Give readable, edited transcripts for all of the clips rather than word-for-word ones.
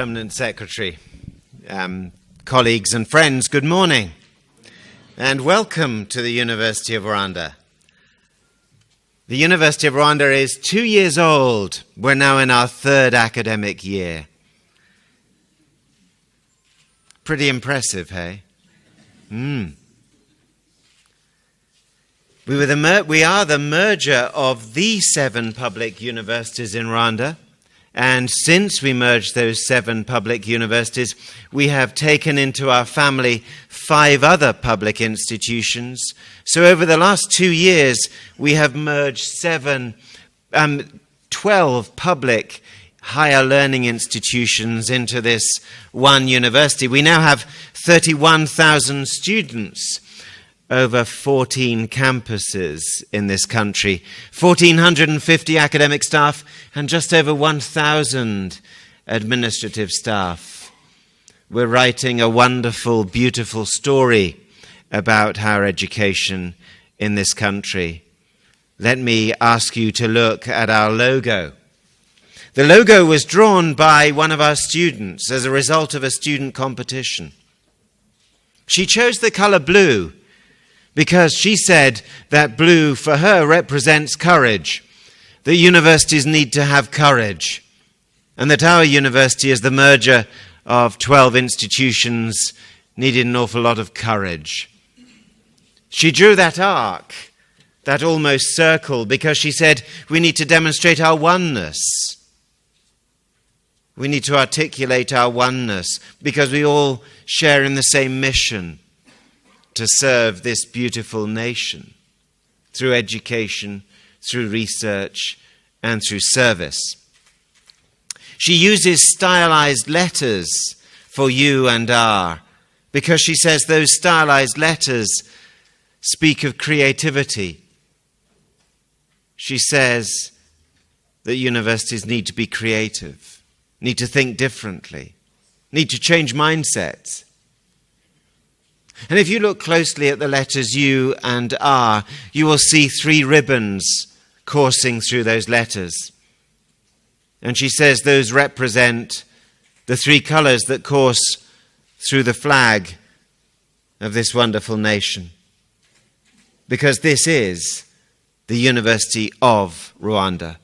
Permanent Secretary, colleagues and friends, good morning and welcome to the University of Rwanda. The University of Rwanda is 2 years old. We're now in our third academic year. Pretty impressive, hey? We are the merger of the 7 public universities in Rwanda. And since we merged those 7 public universities, we have taken into our family 5 other public institutions. So over the last 2 years, we have merged 12 public higher learning institutions into this one university. We now have 31,000 students over 14 campuses in this country, 1,450 academic staff, and just over 1,000 administrative staff. We're writing a wonderful, beautiful story about higher education in this country. Let me ask you to look at our logo. The logo was drawn by one of our students as a result of a student competition. She chose the color blue because she said that blue for her represents courage, that universities need to have courage, and that our university, as the merger of 12 institutions, needed an awful lot of courage. She drew that arc, that almost circle, because she said we need to demonstrate our oneness. We need to articulate our oneness because we all share in the same mission to serve this beautiful nation through education, through research, and through service. She uses stylized letters for you and our, because she says those stylized letters speak of creativity. She says that universities need to be creative, need to think differently, need to change mindsets. And if you look closely at the letters U and R, you will see 3 ribbons coursing through those letters. And she says those represent the 3 colors that course through the flag of this wonderful nation. Because this is the University of Rwanda,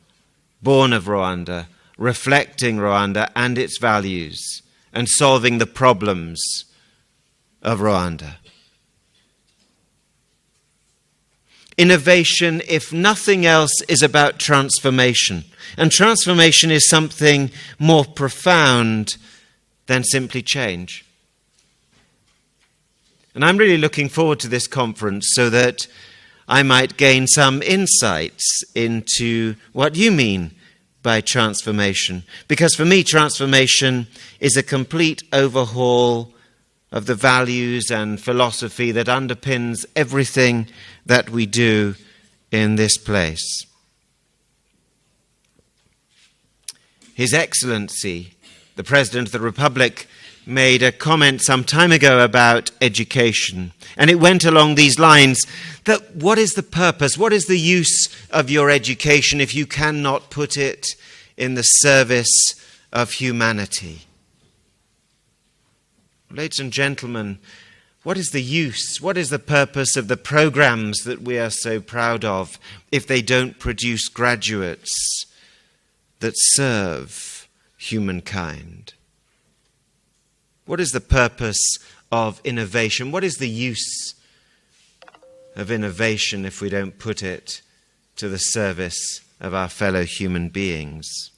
born of Rwanda, reflecting Rwanda and its values, and solving the problems of Rwanda. Innovation, if nothing else, is about transformation. And transformation is something more profound than simply change. And I'm really looking forward to this conference so that I might gain some insights into what you mean by transformation. Because for me, transformation is a complete overhaul of the values and philosophy that underpins everything that we do in this place. His Excellency, the President of the Republic, made a comment some time ago about education. And it went along these lines, that what is the purpose, what is the use of your education if you cannot put it in the service of humanity? Ladies and gentlemen, what is the use, what is the purpose of the programs that we are so proud of if they don't produce graduates that serve humankind? What is the purpose of innovation? What is the use of innovation if we don't put it to the service of our fellow human beings?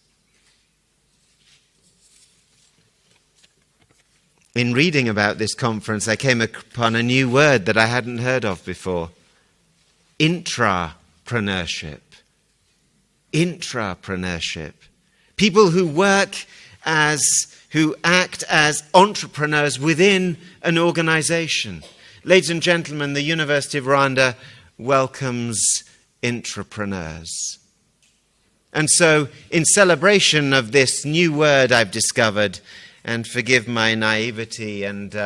In reading about this conference, I came upon a new word that I hadn't heard of before. Intrapreneurship. Intrapreneurship. People who act as entrepreneurs within an organization. Ladies and gentlemen, the University of Rwanda welcomes intrapreneurs. And so, in celebration of this new word I've discovered, and forgive my naivety and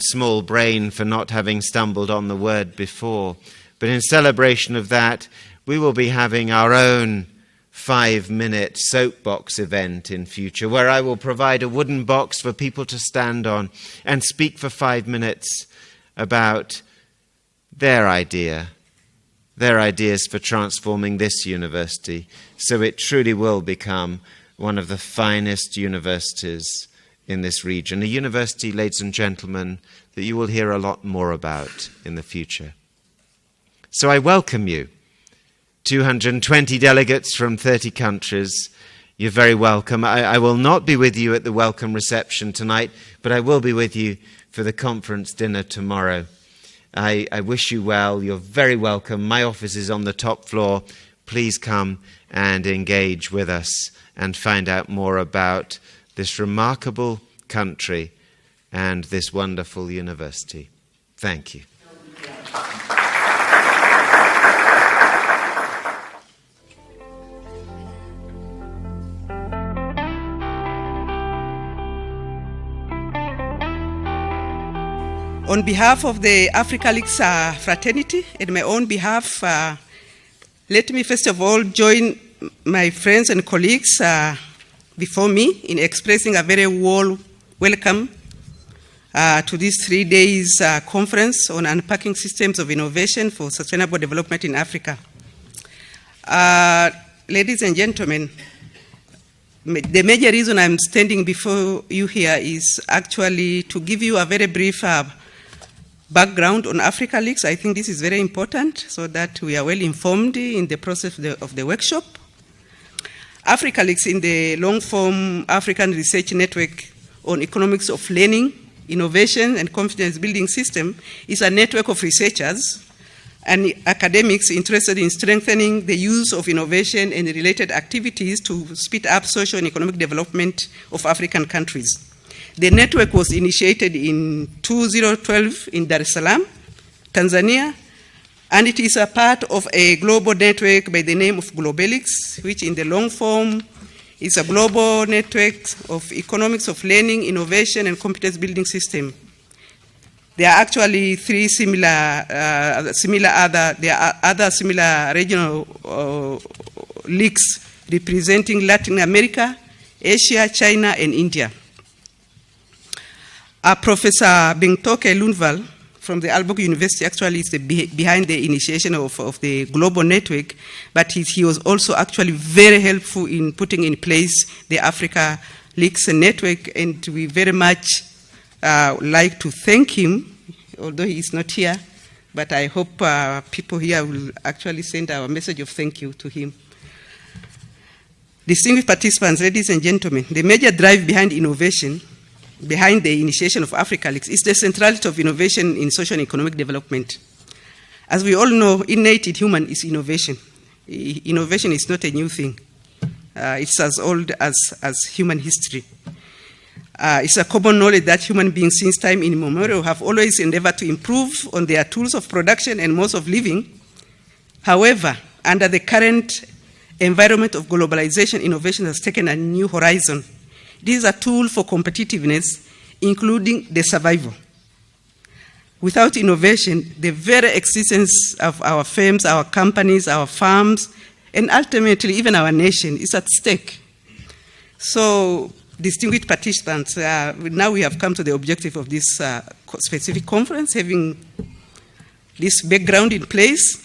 small brain for not having stumbled on the word before, but in celebration of that, we will be having our own 5-minute soapbox event in future, where I will provide a wooden box for people to stand on and speak for 5 minutes about their ideas for transforming this university, so it truly will become one of the finest universities in this region. A university, ladies and gentlemen, that you will hear a lot more about in the future. So I welcome you. 220 delegates from 30 countries. You're very welcome. I will not be with you at the welcome reception tonight, but I will be with you for the conference dinner tomorrow. I wish you well. You're very welcome. My office is on the top floor. Please come and engage with us and find out more about this remarkable country and this wonderful university. Thank you. On behalf of the AfricaLics fraternity, and my own behalf, let me first of all join my friends and colleagues before me in expressing a very warm welcome to this 3 days conference on unpacking systems of innovation for sustainable development in Africa. Ladies and gentlemen, the major reason I'm standing before you here is actually to give you a very brief background on AfricaLics. I think this is very important so that we are well informed in the process of the workshop. AfricaLics, in the long-form African Research Network on Economics of Learning, Innovation and Confidence Building System, is a network of researchers and academics interested in strengthening the use of innovation and related activities to speed up social and economic development of African countries. The network was initiated in 2012 in Dar es Salaam, Tanzania, and it is a part of a global network by the name of AfricaLics, which in the long form is a global network of economics of learning, innovation, and competence building system. There are actually three similar regional leagues representing Latin America, Asia, China, and India. Professor Bengtoke Lundvall from the Aalborg University actually is behind the initiation of the global network, but he was also actually very helpful in putting in place the AfricaLics network, and we very much like to thank him, although he is not here, but I hope people here will actually send our message of thank you to him. Distinguished participants, ladies and gentlemen, the major drive behind innovation, behind the initiation of AfricaLics, is the centrality of innovation in social and economic development. As we all know, innate in human is innovation. Innovation is not a new thing. It's as old as human history. It's a common knowledge that human beings since time immemorial have always endeavored to improve on their tools of production and modes of living. However, under the current environment of globalization, innovation has taken a new horizon. It is a tool for competitiveness, including the survival. Without innovation, the very existence of our firms, our companies, our farms, and ultimately even our nation is at stake. So, distinguished participants, now we have come to the objective of this specific conference, having this background in place.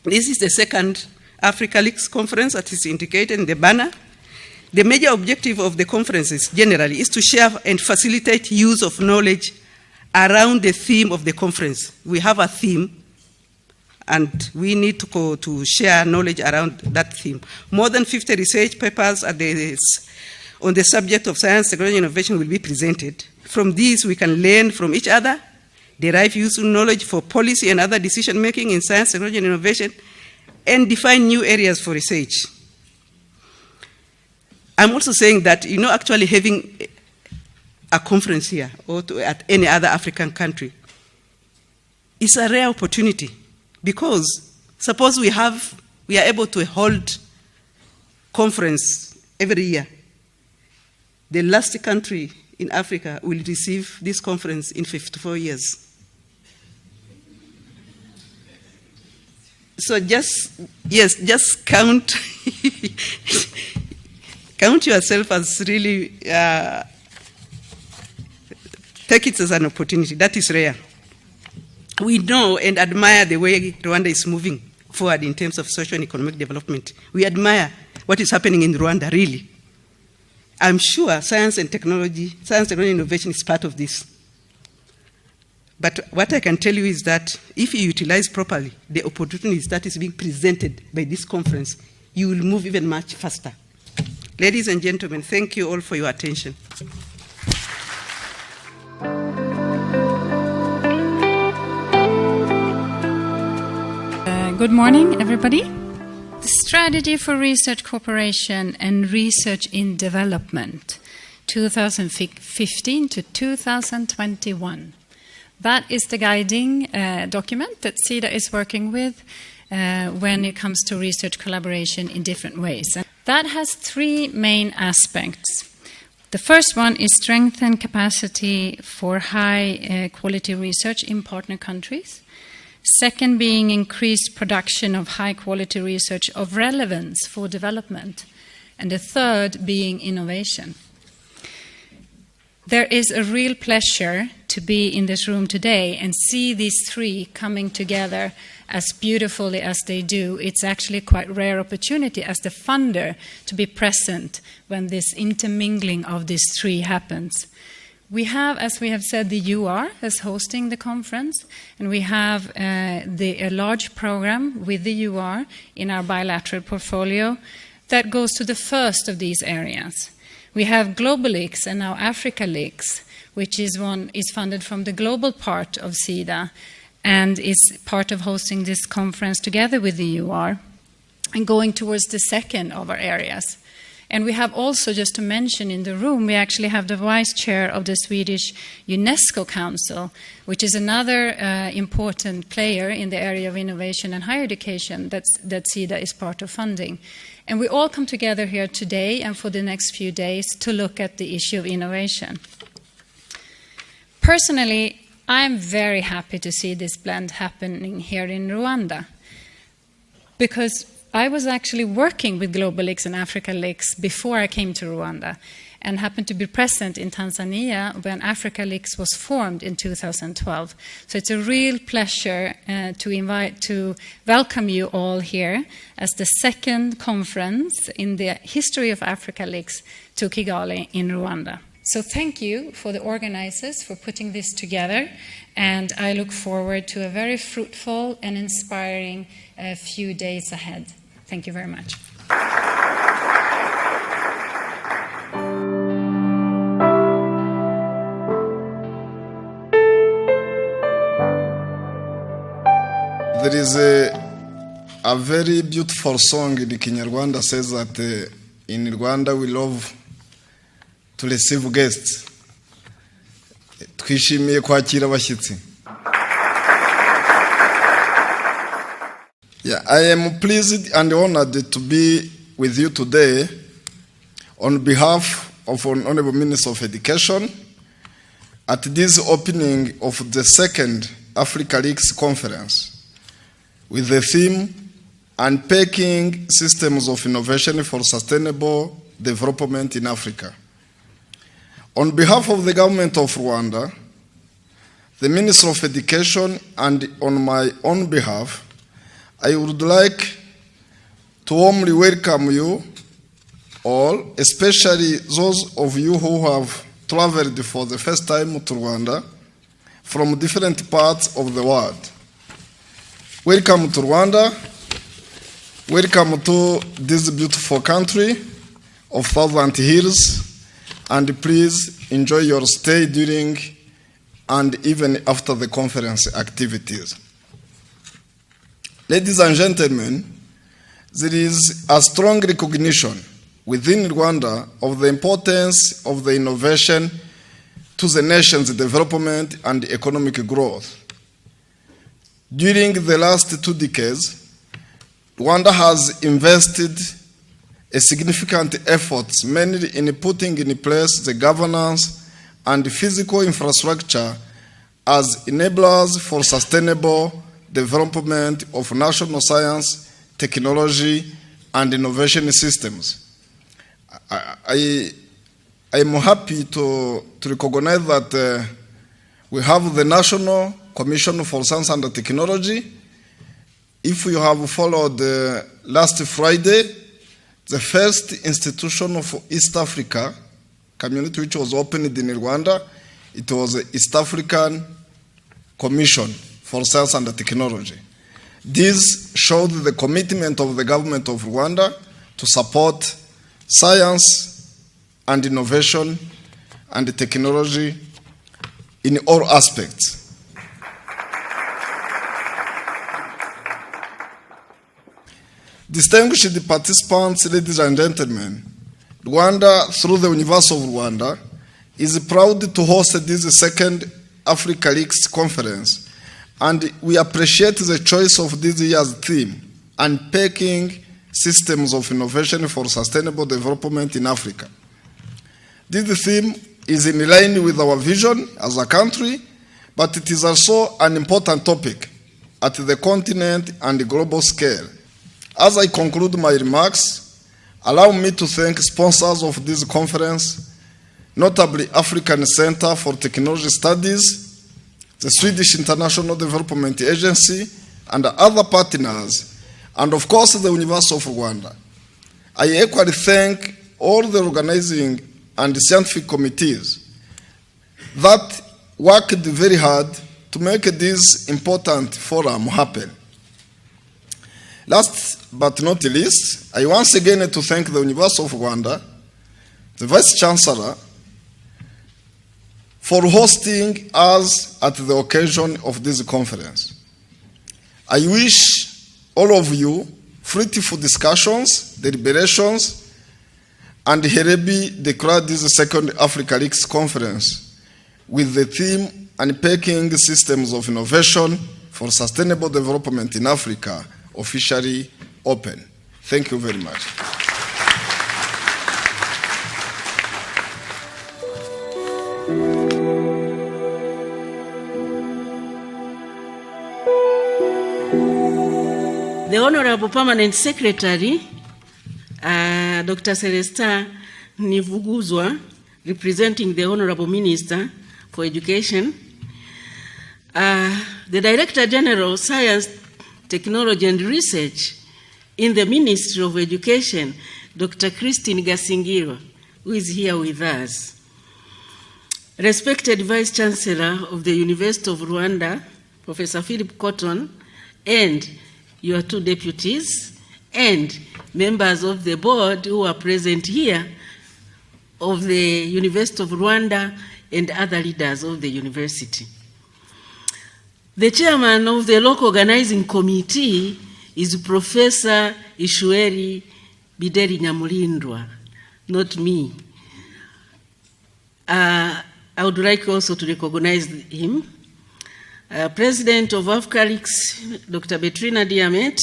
This is the second AfricaLics conference that is indicated in the banner. The major objective of the conferences generally is to share and facilitate use of knowledge around the theme of the conference. We have a theme, and we need to share knowledge around that theme. More than 50 research papers on the subject of science, technology, and innovation will be presented. From these, we can learn from each other, derive useful knowledge for policy and other decision-making in science, technology, and innovation, and define new areas for research. I'm also saying that, actually having a conference here or at any other African country is a rare opportunity, because suppose we are able to hold conference every year. The last country in Africa will receive this conference in 54 years. So just count count yourself as really take it as an opportunity. That is rare. We know and admire the way Rwanda is moving forward in terms of social and economic development. We admire what is happening in Rwanda, really. I'm sure science and technology innovation is part of this. But what I can tell you is that if you utilize properly the opportunities that is being presented by this conference, you will move even much faster. Ladies and gentlemen, thank you all for your attention. Good morning, everybody. The Strategy for Research Cooperation and Research in Development, 2015 to 2021. That is the guiding document that SIDA is working with when it comes to research collaboration in different ways. And that has three main aspects. The first one is strengthen capacity for high quality research in partner countries. Second being increased production of high quality research of relevance for development. And the third being innovation. There is a real pleasure to be in this room today and see these three coming together as beautifully as they do. It's actually quite a rare opportunity as the funder to be present when this intermingling of these three happens. We have, as we have said, the UR as hosting the conference, and we have a large program with the UR in our bilateral portfolio that goes to the first of these areas. We have AfricaLics and now AfricaLics, which is funded from the global part of SIDA and is part of hosting this conference together with the UR and going towards the second of our areas. And we have also, just to mention in the room, we actually have the vice chair of the Swedish UNESCO Council, which is another important player in the area of innovation and higher education that SIDA is part of funding. And we all come together here today and for the next few days to look at the issue of innovation. Personally, I'm very happy to see this blend happening here in Rwanda, because I was actually working with AfricaLics and AfricaLics before I came to Rwanda and happened to be present in Tanzania when AfricaLics was formed in 2012. So it's a real pleasure to welcome you all here as the second conference in the history of AfricaLics to Kigali in Rwanda. So thank you for the organizers for putting this together, and I look forward to a very fruitful and inspiring few days ahead. Thank you very much. There is a very beautiful song in Kinyarwanda says that in Rwanda we love to receive guests. Twishimiye kwakira abashyitsi. Yeah, I am pleased and honored to be with you today on behalf of Honorable Minister of Education at this opening of the second AfricaLics conference with the theme Unpacking Systems of Innovation for Sustainable Development in Africa. On behalf of the government of Rwanda, the Minister of Education, and on my own behalf, I would like to warmly welcome you all, especially those of you who have traveled for the first time to Rwanda from different parts of the world. Welcome to Rwanda. Welcome to this beautiful country of thousand hills, and please enjoy your stay during and even after the conference activities. Ladies and gentlemen, there is a strong recognition within Rwanda of the importance of the innovation to the nation's development and economic growth. During the last 2 decades, Rwanda has invested a significant efforts mainly in putting in place the governance and physical infrastructure as enablers for sustainable development of national science, technology, and innovation systems. I am happy to recognize that we have the National Commission for Science and Technology. If you have followed last Friday, the first institution of East Africa community which was opened in Rwanda, it was the East African Commission for Science and Technology. This showed the commitment of the government of Rwanda to support science and innovation and technology in all aspects. Distinguished participants, ladies and gentlemen, Rwanda, through the University of Rwanda, is proud to host this second AfricaLics conference, and we appreciate the choice of this year's theme, Unpacking Systems of Innovation for Sustainable Development in Africa. This theme is in line with our vision as a country, but it is also an important topic at the continent and global scale. As I conclude my remarks, allow me to thank sponsors of this conference, notably African Center for Technology Studies, the Swedish International Development Agency, and other partners, and of course the University of Rwanda. I equally thank all the organizing and scientific committees that worked very hard to make this important forum happen. Last but not least, I once again to thank the University of Rwanda, the Vice Chancellor, for hosting us at the occasion of this conference. I wish all of you fruitful discussions, deliberations, and hereby declare this second AfricaLics conference with the theme Unpacking Systems of Innovation for Sustainable Development in Africa officially open. Thank you very much. The Honorable Permanent Secretary, Dr. Celestin Nivuguzwa, representing the Honorable Minister for Education, the Director General, Science, Technology and Research in the Ministry of Education, Dr. Christine Gasingiro, who is here with us. Respected Vice Chancellor of the University of Rwanda, Professor Philip Cotton, and your two deputies, and members of the board who are present here of the University of Rwanda and other leaders of the university. The chairman of the local organizing committee is Professor Ishueri Bideri Nyamulindwa, not me. I would like also to recognize him. President of AfricaLics, Dr. Betrina Diamet,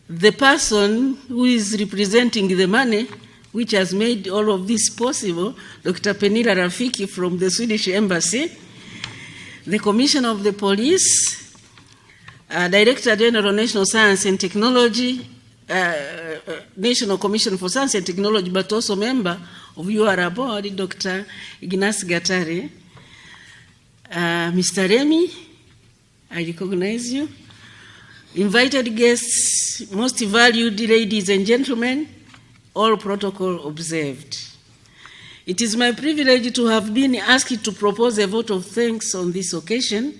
the person who is representing the money which has made all of this possible, Dr. Penila Rafiki from the Swedish Embassy, the Commissioner of the Police, Director General National Science and Technology, National Commission for Science and Technology, but also member of UR board, Dr. Ignace Gatare, Mr. Remy, I recognize you. Invited guests, most valued ladies and gentlemen, all protocol observed. It is my privilege to have been asked to propose a vote of thanks on this occasion.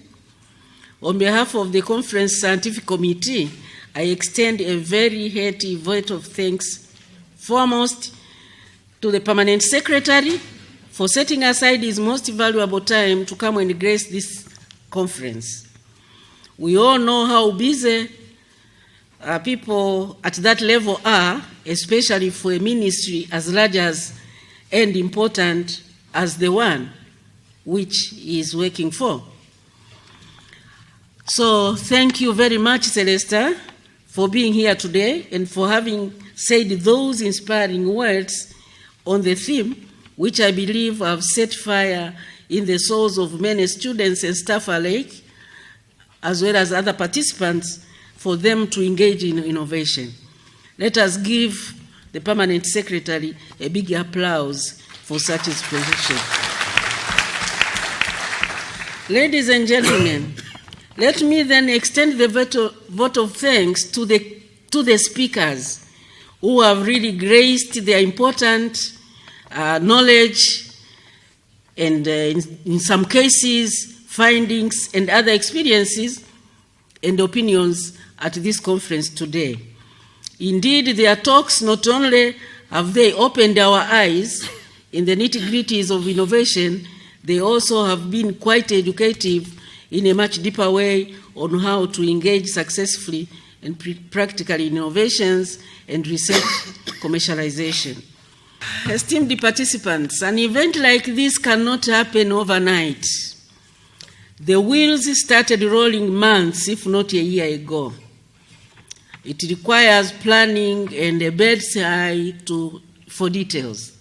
On behalf of the Conference Scientific Committee, I extend a very hearty vote of thanks, foremost to the Permanent Secretary for setting aside his most valuable time to come and grace this conference. We all know how busy people at that level are, especially for a ministry as large as and important as the one which he is working for. So thank you very much, Celesta, for being here today and for having said those inspiring words on the theme, which I believe have set fire in the souls of many students and staff alike, as well as other participants, for them to engage in innovation. Let us give the Permanent Secretary a big applause for such inspiration. Ladies and gentlemen, let me then extend the vote of thanks to the speakers who have really graced their important knowledge and in some cases, findings and other experiences and opinions at this conference today. Indeed, their talks not only have they opened our eyes in the nitty-gritties of innovation, they also have been quite educative in a much deeper way on how to engage successfully in practical innovations and research commercialization. Esteemed participants, an event like this cannot happen overnight. The wheels started rolling months, if not a year ago. It requires planning and a bird's eye for details.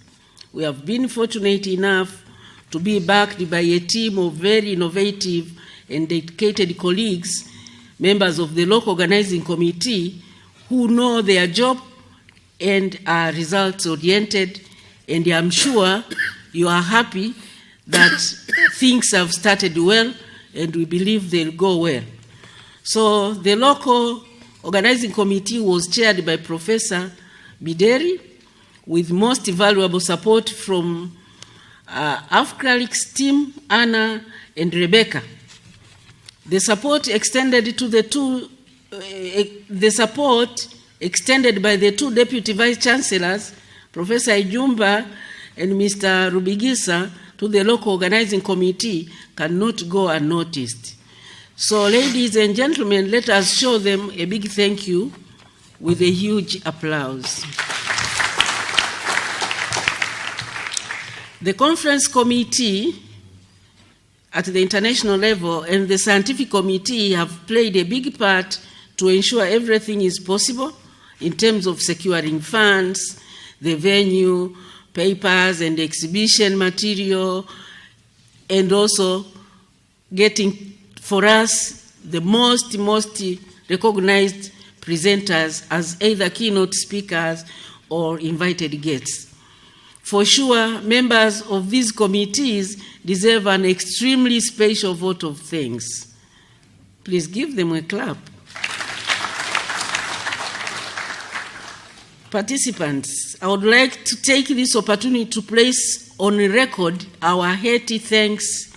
We have been fortunate enough to be backed by a team of very innovative and dedicated colleagues, members of the local organizing committee, who know their job and are results-oriented, and I'm sure you are happy that things have started well, and we believe they'll go well. So the local organizing committee was chaired by Professor Bideri, with most valuable support from AfricaLics team, Anna and Rebecca. The support extended by the two deputy vice chancellors, Professor Ijumba and Mr. Rubigisa, to the local organizing committee cannot go unnoticed. So, ladies and gentlemen, let us show them a big thank you with a huge applause. The conference committee at the international level and the scientific committee have played a big part to ensure everything is possible in terms of securing funds, the venue, papers and exhibition material, and also getting for us the most recognized presenters as either keynote speakers or invited guests. For sure, members of these committees deserve an extremely special vote of thanks. Please give them a clap. Participants, I would like to take this opportunity to place on record our hearty thanks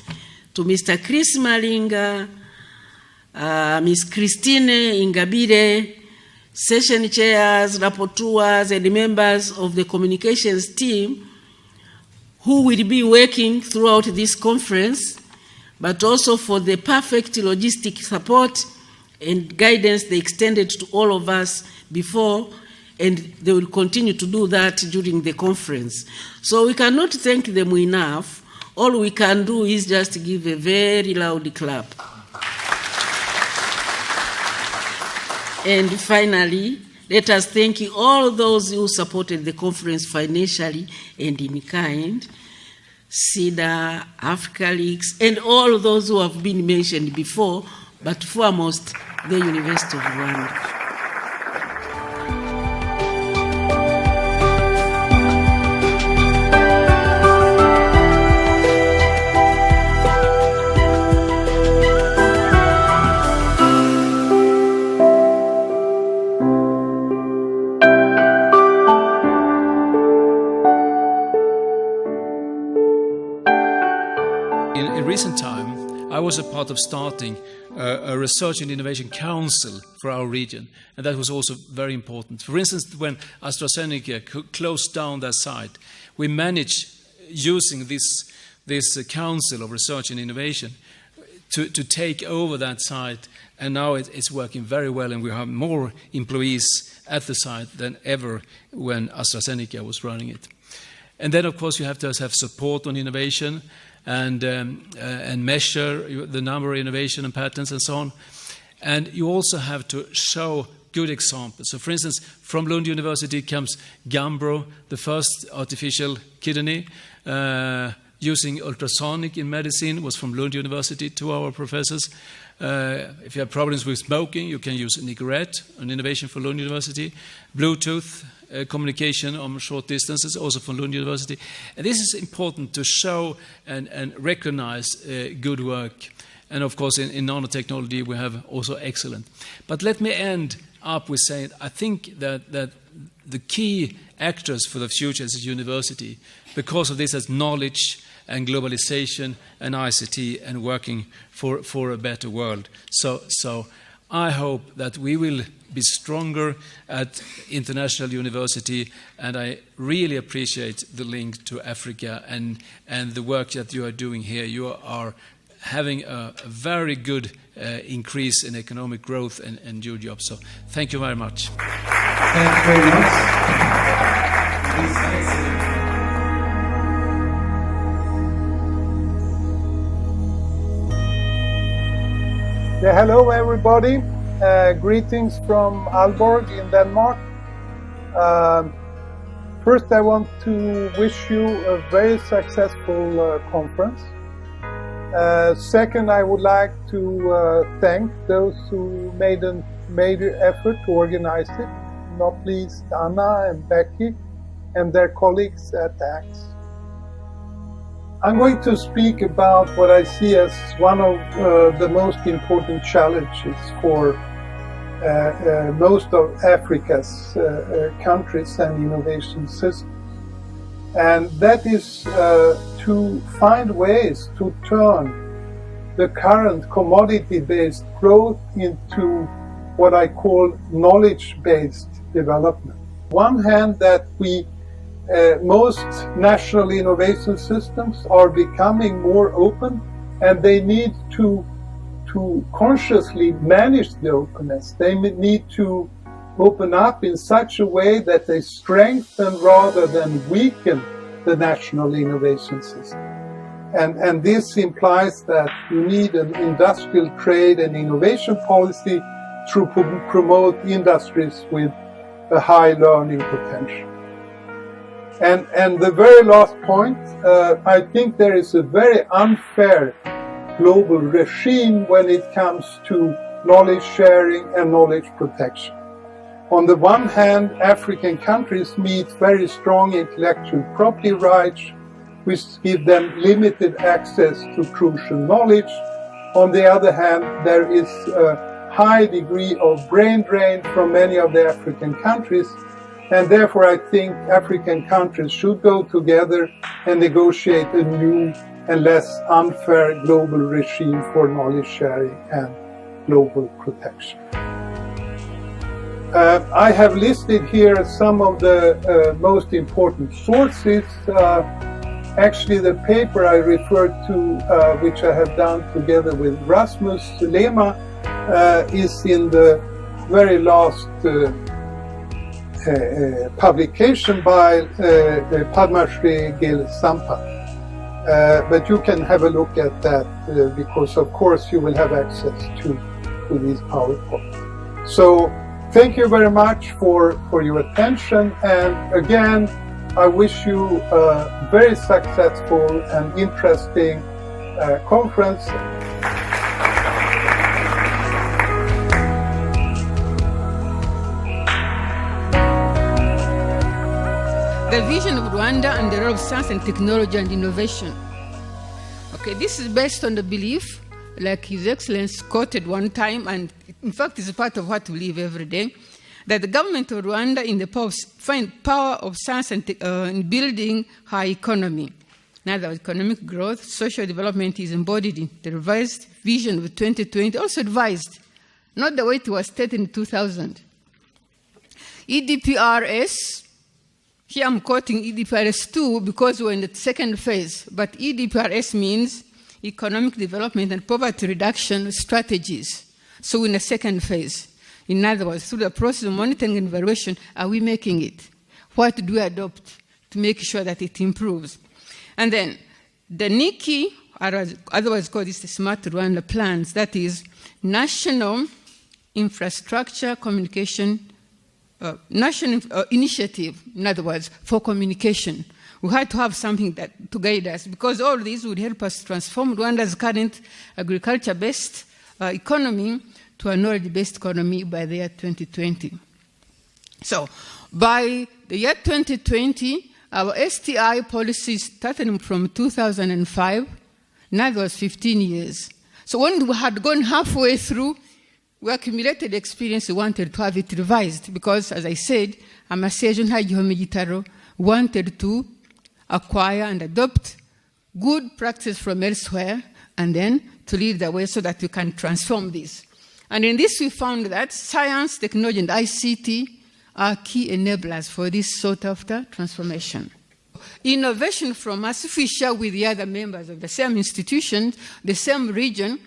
to Mr. Chris Malinga, Ms. Christine Ingabire, session chairs, rapporteurs, and members of the communications team who will be working throughout this conference, but also for the perfect logistic support and guidance they extended to all of us before, and they will continue to do that during the conference. So we cannot thank them enough. All we can do is just give a very loud clap. And finally, let us thank all those who supported the conference financially and in kind, SIDA, AfricaLics, and all those who have been mentioned before, but foremost, the University of Rwanda. In recent time, I was a part of starting a research and innovation council for our region, and that was also very important. For instance, when AstraZeneca closed down their site, we managed, using this council of research and innovation, to take over that site, and now it's working very well, and we have more employees at the site than ever when AstraZeneca was running it. And then, of course, you have to have support on innovation, and measure the number of innovation and patents and so on. And you also have to show good examples. So, for instance, from Lund University comes Gambro, the first artificial kidney, using ultrasonic in medicine, was from Lund University, 2 of our professors. If you have problems with smoking, you can use Nicorette, an innovation for Lund University. Bluetooth communication on short distances, also from Lund University. And this is important to show and recognize good work. And of course, in nanotechnology, we have also excellent. But let me end up with saying, I think that the key actors for the future is the university, because of this as knowledge and globalization and ICT and working for a better world. So I hope that we will be stronger at international university, and I really appreciate the link to Africa and the work that you are doing here. You are having a very good increase in economic growth and new jobs. So thank you very much. Thank you very much. Yeah, hello everybody. Greetings from Aalborg in Denmark. First, I want to wish you a very successful conference. Second, I would like to thank those who made a major effort to organize it, not least Anna and Becky and their colleagues at ACTS. I'm going to speak about what I see as one of the most important challenges for most of Africa's countries and innovation systems. And that is to find ways to turn the current commodity-based growth into what I call knowledge-based development. On one hand, that most national innovation systems are becoming more open, and they need to consciously manage the openness. They need to open up in such a way that they strengthen rather than weaken the national innovation system. And this implies that you need an industrial trade and innovation policy to promote industries with a high learning potential. And the very last point, I think there is a very unfair global regime when it comes to knowledge sharing and knowledge protection. On the one hand, African countries meet very strong intellectual property rights, which give them limited access to crucial knowledge. On the other hand, there is a high degree of brain drain from many of the African countries, and therefore I think African countries should go together and negotiate a new and less unfair global regime for knowledge sharing and global protection. I have listed here some of the most important sources. Actually, the paper I referred to, which I have done together with Rasmus Lema, is in the very last publication by Padmashri Gil Sampat. But you can have a look at that because, of course, you will have access to these PowerPoints. So, thank you very much for your attention, and again, I wish you a very successful and interesting conference. The vision of Rwanda and the role of science and technology and innovation. Okay, this is based on the belief, like His Excellency quoted one time, and in fact is a part of what we live every day, that the government of Rwanda in the power of science and in building high economy. Now that economic growth, social development is embodied in the revised vision of 2020, also revised, not the way it was stated in 2000. EDPRS, here I'm quoting EDPRS 2 because we're in the second phase, but EDPRS means economic development and poverty reduction strategies. So we're in the second phase. In other words, through the process of monitoring and evaluation, are we making it? What do we adopt to make sure that it improves? And then the NIKI, otherwise called the Smart Rwanda plans, that is National Infrastructure Communication, National Initiative, in other words, for communication. We had to have something to guide us, because all these would help us transform Rwanda's current agriculture-based economy to a knowledge-based economy by the year 2020. So, by the year 2020, our STI policy started from 2005, now it was 15 years. So when we had gone halfway through, we accumulated experience, we wanted to have it revised because, as I said, Amassejo nta gihome gitaro wanted to acquire and adopt good practice from elsewhere and then to lead the way so that we can transform this. And in this we found that science, technology, and ICT are key enablers for this sort of transformation. Innovation from us, if we share with the other members of the same institution, the same region,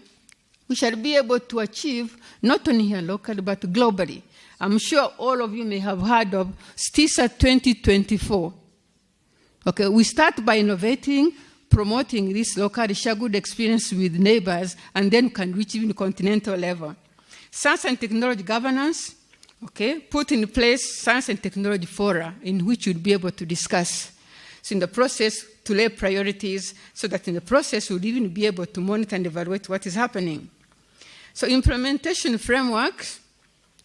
we shall be able to achieve not only here locally but globally. I'm sure all of you may have heard of STISA 2024. Okay, we start by innovating, promoting this local, share good experience with neighbors, and then can reach even continental level. Science and technology governance, okay, put in place science and technology fora in which you'll be able to discuss. So in the process, to lay priorities so that in the process we'll even be able to monitor and evaluate what is happening. So implementation frameworks,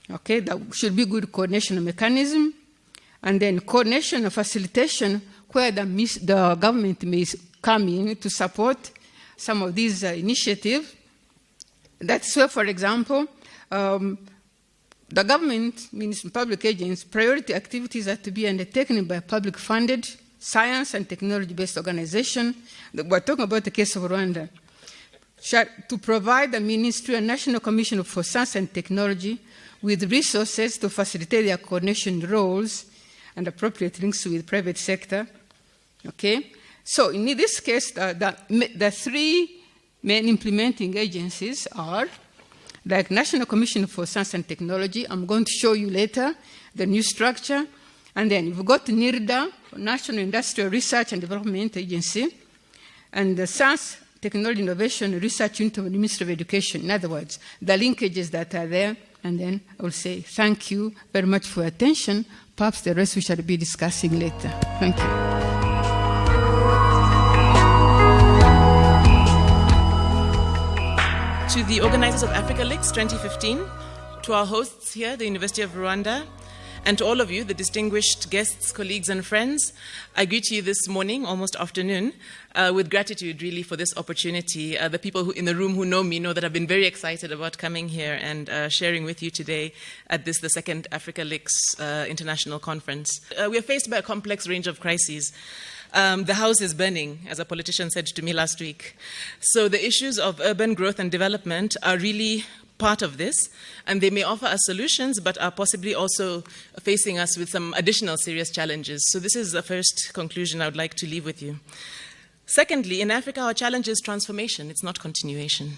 okay, that should be good coordination mechanism, and then coordination and facilitation where the government may come in to support some of these initiatives. That's where, for example, the government, means public agents, priority activities are to be undertaken by public-funded science and technology-based organization. We're talking about the case of Rwanda. To provide the Ministry and National Commission for Science and Technology with resources to facilitate their coordination roles and appropriate links with the private sector. Okay? So in this case, the three main implementing agencies are like National Commission for Science and Technology. I'm going to show you later the new structure. And then we've got NIRDA, National Industrial Research and Development Agency, and the Science, Technology, Innovation, Research Unit of the Ministry of Education. In other words, the linkages that are there. And then I will say thank you very much for your attention. Perhaps the rest we shall be discussing later. Thank you. To the organizers of AfricaLics 2015, to our hosts here, the University of Rwanda, and to all of you, the distinguished guests, colleagues, and friends, I greet you this morning, almost afternoon, with gratitude, really, for this opportunity. The people in the room who know me know that I've been very excited about coming here and sharing with you today at the second AfricaLics International Conference. We are faced by a complex range of crises. The house is burning, as a politician said to me last week. So the issues of urban growth and development are really part of this, and they may offer us solutions, but are possibly also facing us with some additional serious challenges. So this is the first conclusion I would like to leave with you. Secondly, in Africa, our challenge is transformation. It's not continuation.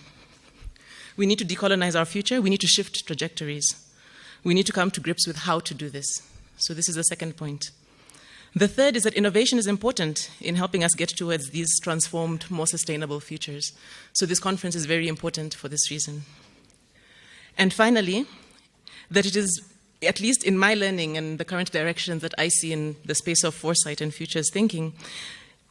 We need to decolonize our future. We need to shift trajectories. We need to come to grips with how to do this. So this is the second point. The third is that innovation is important in helping us get towards these transformed, more sustainable futures. So this conference is very important for this reason. And finally, that it is, at least in my learning and the current directions that I see in the space of foresight and futures thinking,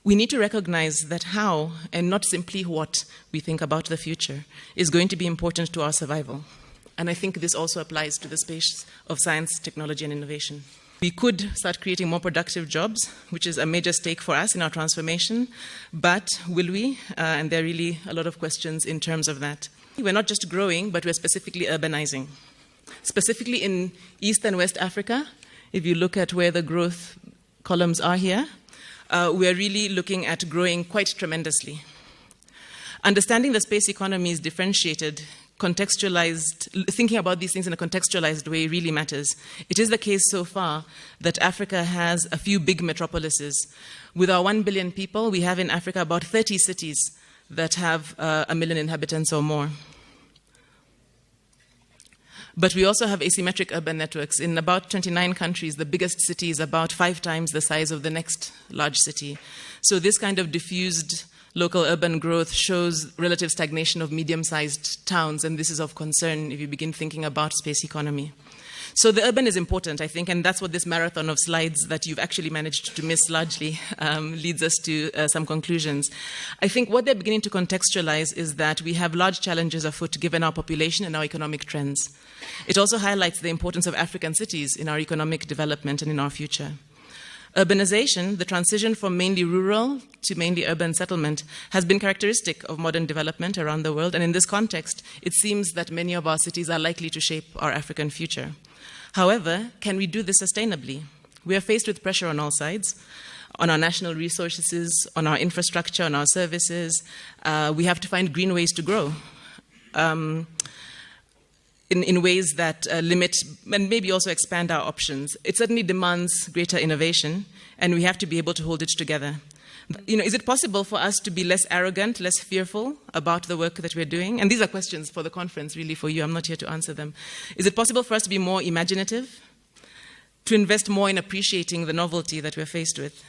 we need to recognize that how, and not simply what, we think about the future is going to be important to our survival. And I think this also applies to the space of science, technology, and innovation. We could start creating more productive jobs, which is a major stake for us in our transformation, but will we? And there are really a lot of questions in terms of that. We're not just growing, but we're specifically urbanizing. Specifically in East and West Africa, if you look at where the growth columns are here, we're really looking at growing quite tremendously. Understanding the space economy is differentiated, contextualized, thinking about these things in a contextualized way really matters. It is the case so far that Africa has a few big metropolises. With our 1 billion people, we have in Africa about 30 cities that have 1 million inhabitants or more. But we also have asymmetric urban networks. In about 29 countries, the biggest city is about 5 times the size of the next large city. So this kind of diffused local urban growth shows relative stagnation of medium-sized towns, and this is of concern if you begin thinking about space economy. So the urban is important, I think, and that's what this marathon of slides that you've actually managed to miss largely leads us to some conclusions. I think what they're beginning to contextualize is that we have large challenges afoot given our population and our economic trends. It also highlights the importance of African cities in our economic development and in our future. Urbanization, the transition from mainly rural to mainly urban settlement, has been characteristic of modern development around the world, and in this context, it seems that many of our cities are likely to shape our African future. However, can we do this sustainably? We are faced with pressure on all sides, on our national resources, on our infrastructure, on our services. We have to find green ways to grow. In ways that limit and maybe also expand our options. It certainly demands greater innovation, and we have to be able to hold it together. Is it possible for us to be less arrogant, less fearful about the work that we're doing? And these are questions for the conference, really, for you. I'm not here to answer them. Is it possible for us to be more imaginative, to invest more in appreciating the novelty that we're faced with,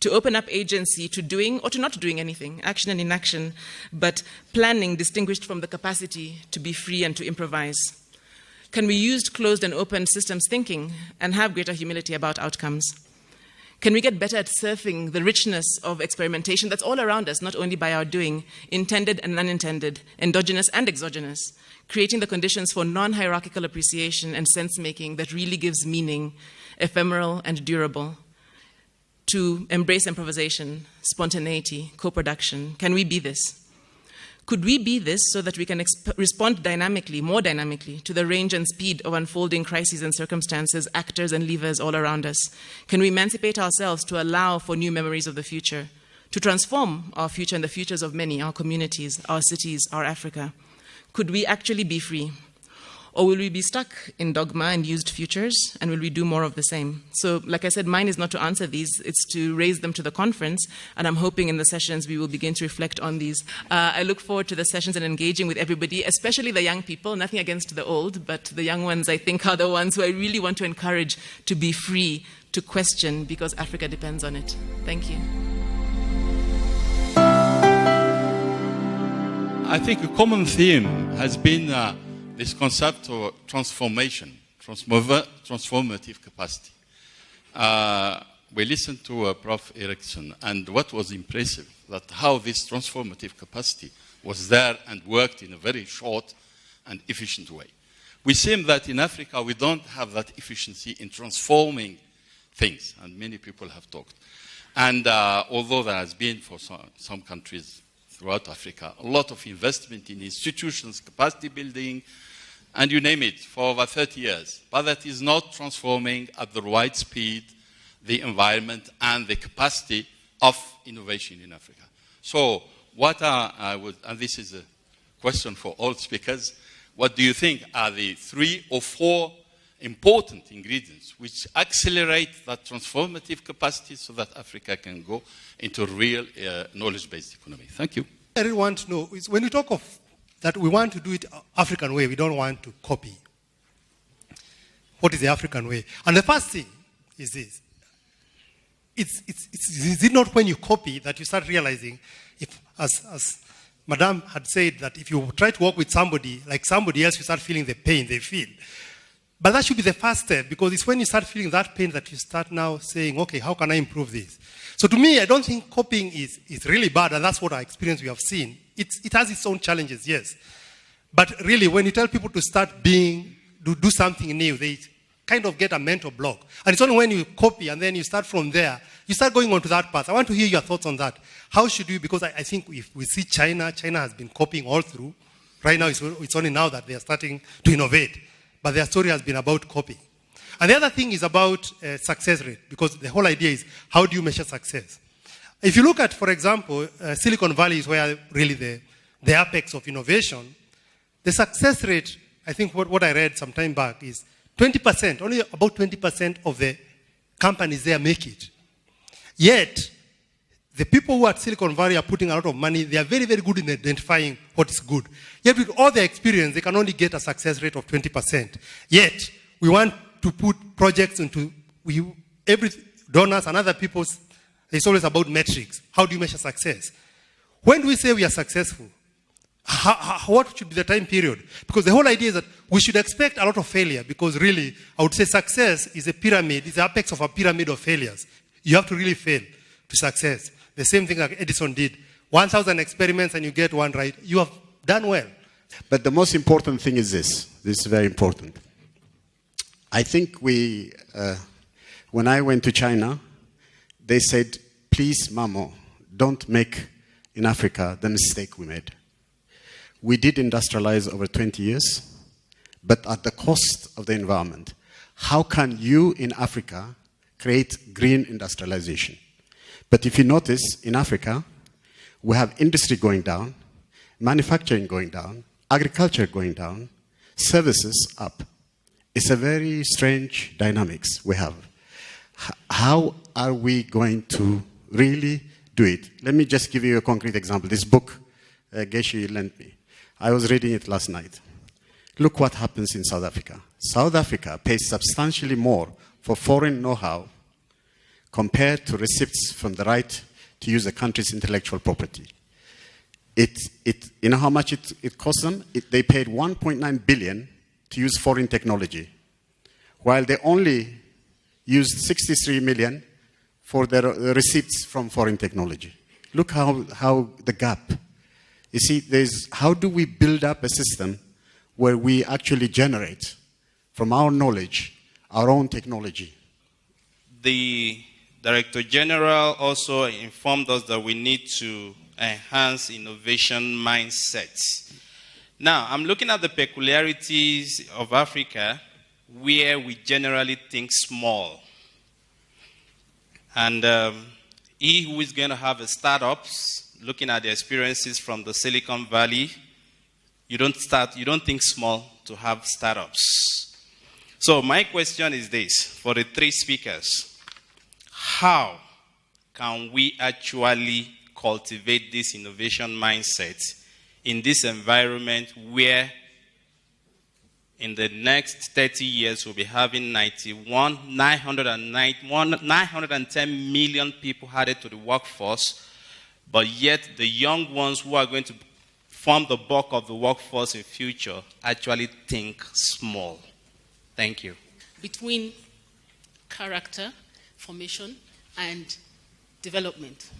to open up agency to doing or to not doing anything, action and inaction, but planning distinguished from the capacity to be free and to improvise? Can we use closed and open systems thinking and have greater humility about outcomes? Can we get better at surfing the richness of experimentation that's all around us, not only by our doing, intended and unintended, endogenous and exogenous, creating the conditions for non-hierarchical appreciation and sense-making that really gives meaning, ephemeral and durable, to embrace improvisation, spontaneity, co-production? Can we be this? Could we be this so that we can respond dynamically, more dynamically, to the range and speed of unfolding crises and circumstances, actors and levers all around us? Can we emancipate ourselves to allow for new memories of the future, to transform our future and the futures of many, our communities, our cities, our Africa? Could we actually be free? Or will we be stuck in dogma and used futures, and will we do more of the same? So, like I said, mine is not to answer these, it's to raise them to the conference, and I'm hoping in the sessions we will begin to reflect on these. I look forward to the sessions and engaging with everybody, especially the young people, nothing against the old, but the young ones, I think, are the ones who I really want to encourage to be free, to question, because Africa depends on it. Thank you. I think a common theme has been this concept of transformation, transformative capacity. We listened to Prof. Erickson, and what was impressive, that how this transformative capacity was there and worked in a very short and efficient way. We seem that in Africa we don't have that efficiency in transforming things, and many people have talked. And although there has been for some countries throughout Africa a lot of investment in institutions, capacity building, and you name it, for over 30 years. But that is not transforming at the right speed the environment and the capacity of innovation in Africa. So what and this is a question for all speakers, what do you think are the 3 or 4 important ingredients which accelerate that transformative capacity so that Africa can go into real knowledge-based economy? Thank you. I really want to know is when we talk of that we want to do it African way, we don't want to copy. What is the African way? And the first thing is this. Is it not when you copy that you start realizing, if, as Madame had said, that if you try to work with somebody, like somebody else, you start feeling the pain they feel. But that should be the first step, because it's when you start feeling that pain that you start now saying, okay, how can I improve this? So to me, I don't think copying is really bad, and that's what our experience we have seen. It has its own challenges, yes. But really, when you tell people to start do something new, they kind of get a mental block. And it's only when you copy and then you start from there, you start going on to that path. I want to hear your thoughts on that. How should you, because I think if we see China has been copying all through. Right now, it's only now that they are starting to innovate. But their story has been about copying. And the other thing is about success rate, because the whole idea is, how do you measure success? If you look at, for example, Silicon Valley is where really the apex of innovation. The success rate, I think what I read some time back is 20%, only about 20% of the companies there make it. Yet, the people who are at Silicon Valley are putting a lot of money. They are very, very good in identifying what is good. Yet, with all their experience, they can only get a success rate of 20%. Yet, we want to put projects into every donors and other people's. It's always about metrics. How do you measure success? When do we say we are successful? what should be the time period? Because the whole idea is that we should expect a lot of failure, because really, I would say success is a pyramid, is the apex of a pyramid of failures. You have to really fail to success. The same thing like Edison did. 1,000 experiments and you get one right. You have done well. But the most important thing is this. This is very important. I think when I went to China, they said, please, Mamo, don't make in Africa the mistake we made. We did industrialize over 20 years, but at the cost of the environment. How can you in Africa create green industrialization? But if you notice, in Africa, we have industry going down, manufacturing going down, agriculture going down, services up. It's a very strange dynamics we have. How are we going to really do it? Let me just give you a concrete example. This book, Geshe lent me. I was reading it last night. Look what happens in South Africa. South Africa pays substantially more for foreign know-how compared to receipts from the right to use the country's intellectual property. You know how much it costs them? They paid 1.9 billion to use foreign technology, while they only used 63 million for their receipts from foreign technology. Look how the gap. You see, how do we build up a system where we actually generate from our knowledge our own technology? The Director General also informed us that we need to enhance innovation mindsets. Now, I'm looking at the peculiarities of Africa where we generally think small. And he who is going to have a startups, looking at the experiences from the Silicon Valley, you don't think small to have startups. So my question is this, for the three speakers. How can we actually cultivate this innovation mindset in this environment where in the next 30 years we'll be having 910 million people added to the workforce, but yet the young ones who are going to form the bulk of the workforce in future actually think small? Thank you. Between character, formation, and development.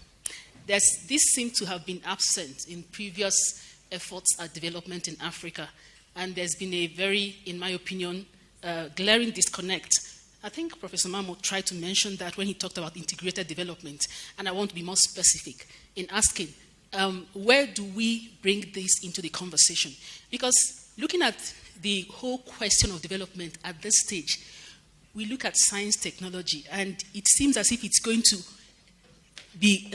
This seems to have been absent in previous efforts at development in Africa, and there's been a very, in my opinion, glaring disconnect. I think Professor Mamo tried to mention that when he talked about integrated development, and I want to be more specific in asking, where do we bring this into the conversation? Because looking at the whole question of development at this stage, we look at science, technology, and it seems as if it's going to be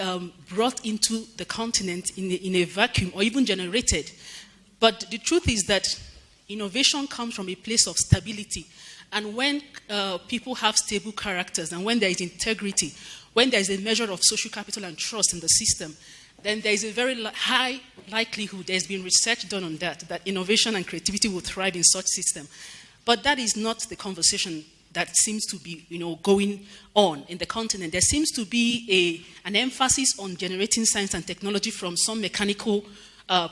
brought into the continent in a vacuum or even generated. But the truth is that innovation comes from a place of stability. And when people have stable characters and when there is integrity, when there is a measure of social capital and trust in the system, then there is a very high likelihood, there's been research done on that innovation and creativity will thrive in such system. But that is not the conversation that seems to be, going on in the continent. There seems to be an emphasis on generating science and technology from some mechanical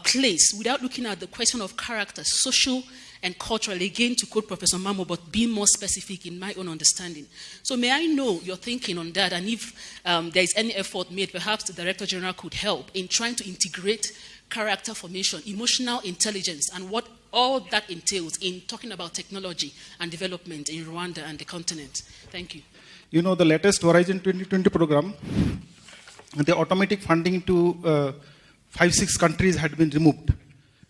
place without looking at the question of character, social and cultural, again to quote Professor Mamo, but being more specific in my own understanding. So may I know your thinking on that, and if there is any effort made, perhaps the Director General could help in trying to integrate character formation, emotional intelligence, and what all that entails in talking about technology and development in Rwanda and the continent. Thank you. The latest Horizon 2020 program, the automatic funding to 5-6 countries had been removed.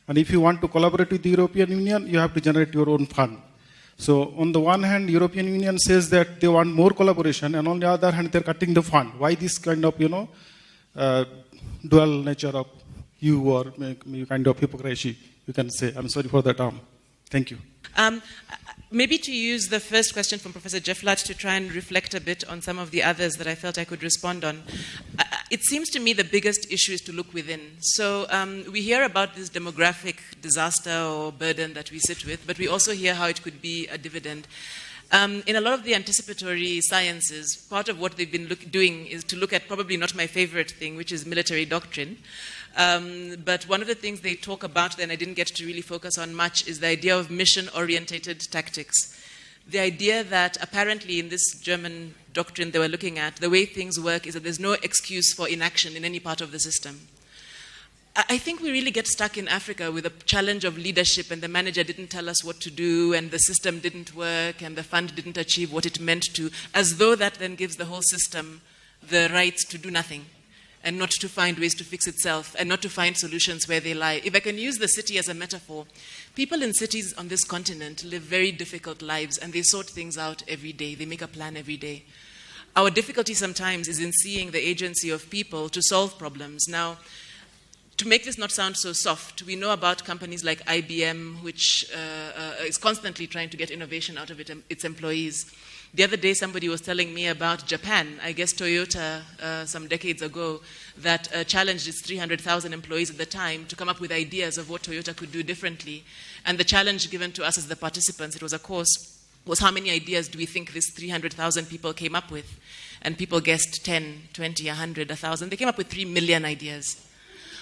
And if you want to collaborate with the European Union, you have to generate your own fund. So on the one hand, European Union says that they want more collaboration, and on the other hand, they're cutting the fund. Why this kind of, dual nature of you or kind of hypocrisy, you can say. I'm sorry for the term. Thank you. Maybe to use the first question from Professor Jefflat to try and reflect a bit on some of the others that I felt I could respond on. It seems to me the biggest issue is to look within. So we hear about this demographic disaster or burden that we sit with, but we also hear how it could be a dividend. In a lot of the anticipatory sciences, part of what they've been doing is to look at probably not my favorite thing, which is military doctrine. But one of the things they talk about, then I didn't get to really focus on much, is the idea of mission-orientated tactics. The idea that apparently in this German doctrine they were looking at, the way things work is that there's no excuse for inaction in any part of the system. I think we really get stuck in Africa with a challenge of leadership, and the manager didn't tell us what to do, and the system didn't work, and the fund didn't achieve what it meant to, as though that then gives the whole system the right to do nothing and not to find ways to fix itself and not to find solutions where they lie. If I can use the city as a metaphor, people in cities on this continent live very difficult lives, and they sort things out every day. They make a plan every day. Our difficulty sometimes is in seeing the agency of people to solve problems. Now, to make this not sound so soft, we know about companies like IBM, which is constantly trying to get innovation out of its employees. The other day, somebody was telling me about Japan. I guess Toyota, some decades ago, that challenged its 300,000 employees at the time to come up with ideas of what Toyota could do differently. And the challenge given to us as the participants, it was a course, was how many ideas do we think these 300,000 people came up with? And people guessed 10, 20, 100, 1,000. They came up with 3 million ideas.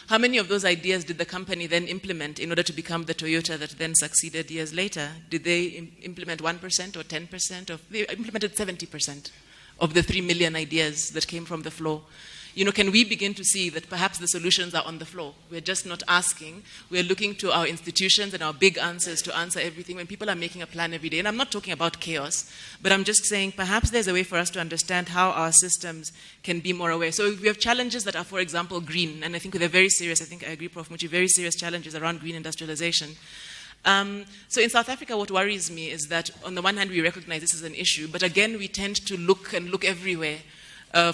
How many of those ideas did the company then implement in order to become the Toyota that then succeeded years later? Did they implement 1% or 10%? They implemented 70% of the 3 million ideas that came from the floor. You know, can we begin to see that perhaps the solutions are on the floor? We're just not asking. We're looking to our institutions and our big answers to answer everything when people are making a plan every day. And I'm not talking about chaos, but I'm just saying perhaps there's a way for us to understand how our systems can be more aware. So if we have challenges that are, for example, green, and I think they're very serious, I think I agree, Prof. Muchi, very serious challenges around green industrialization. So in South Africa, what worries me is that on the one hand, we recognize this is an issue, but again, we tend to look everywhere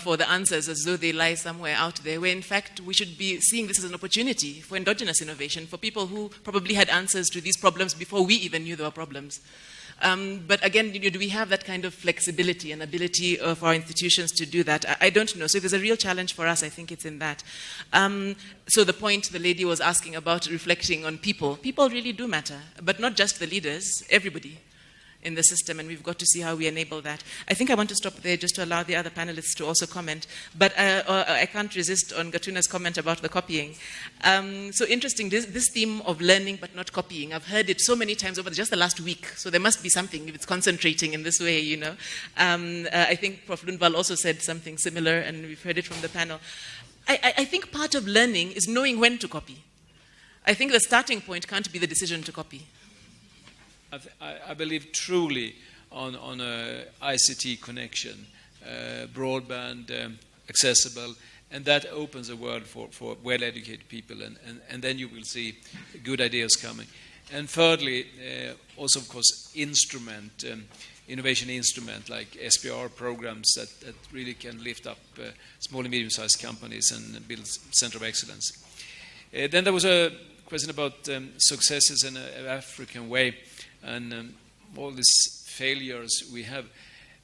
for the answers as though they lie somewhere out there, where in fact we should be seeing this as an opportunity for endogenous innovation, for people who probably had answers to these problems before we even knew there were problems. But again, do we have that kind of flexibility and ability for our institutions to do that? I don't know. So if there's a real challenge for us, I think it's in that. So the point the lady was asking about reflecting on people really do matter, but not just the leaders, everybody in the system, and we've got to see how we enable that. I think I want to stop there just to allow the other panelists to also comment, but I can't resist on Gatuna's comment about the copying. So interesting, this theme of learning but not copying, I've heard it so many times over just the last week, so there must be something if it's concentrating in this way, you know. I think Prof. Lundvall also said something similar, and we've heard it from the panel. I think part of learning is knowing when to copy. I think the starting point can't be the decision to copy. I believe truly on a ICT connection, broadband, accessible, and that opens the world for well-educated people, and then you will see good ideas coming. And thirdly, also of course, innovation instrument like SPR programs that really can lift up small and medium-sized companies and build center of excellence. Then there was a question about successes in an African way, and all these failures we have.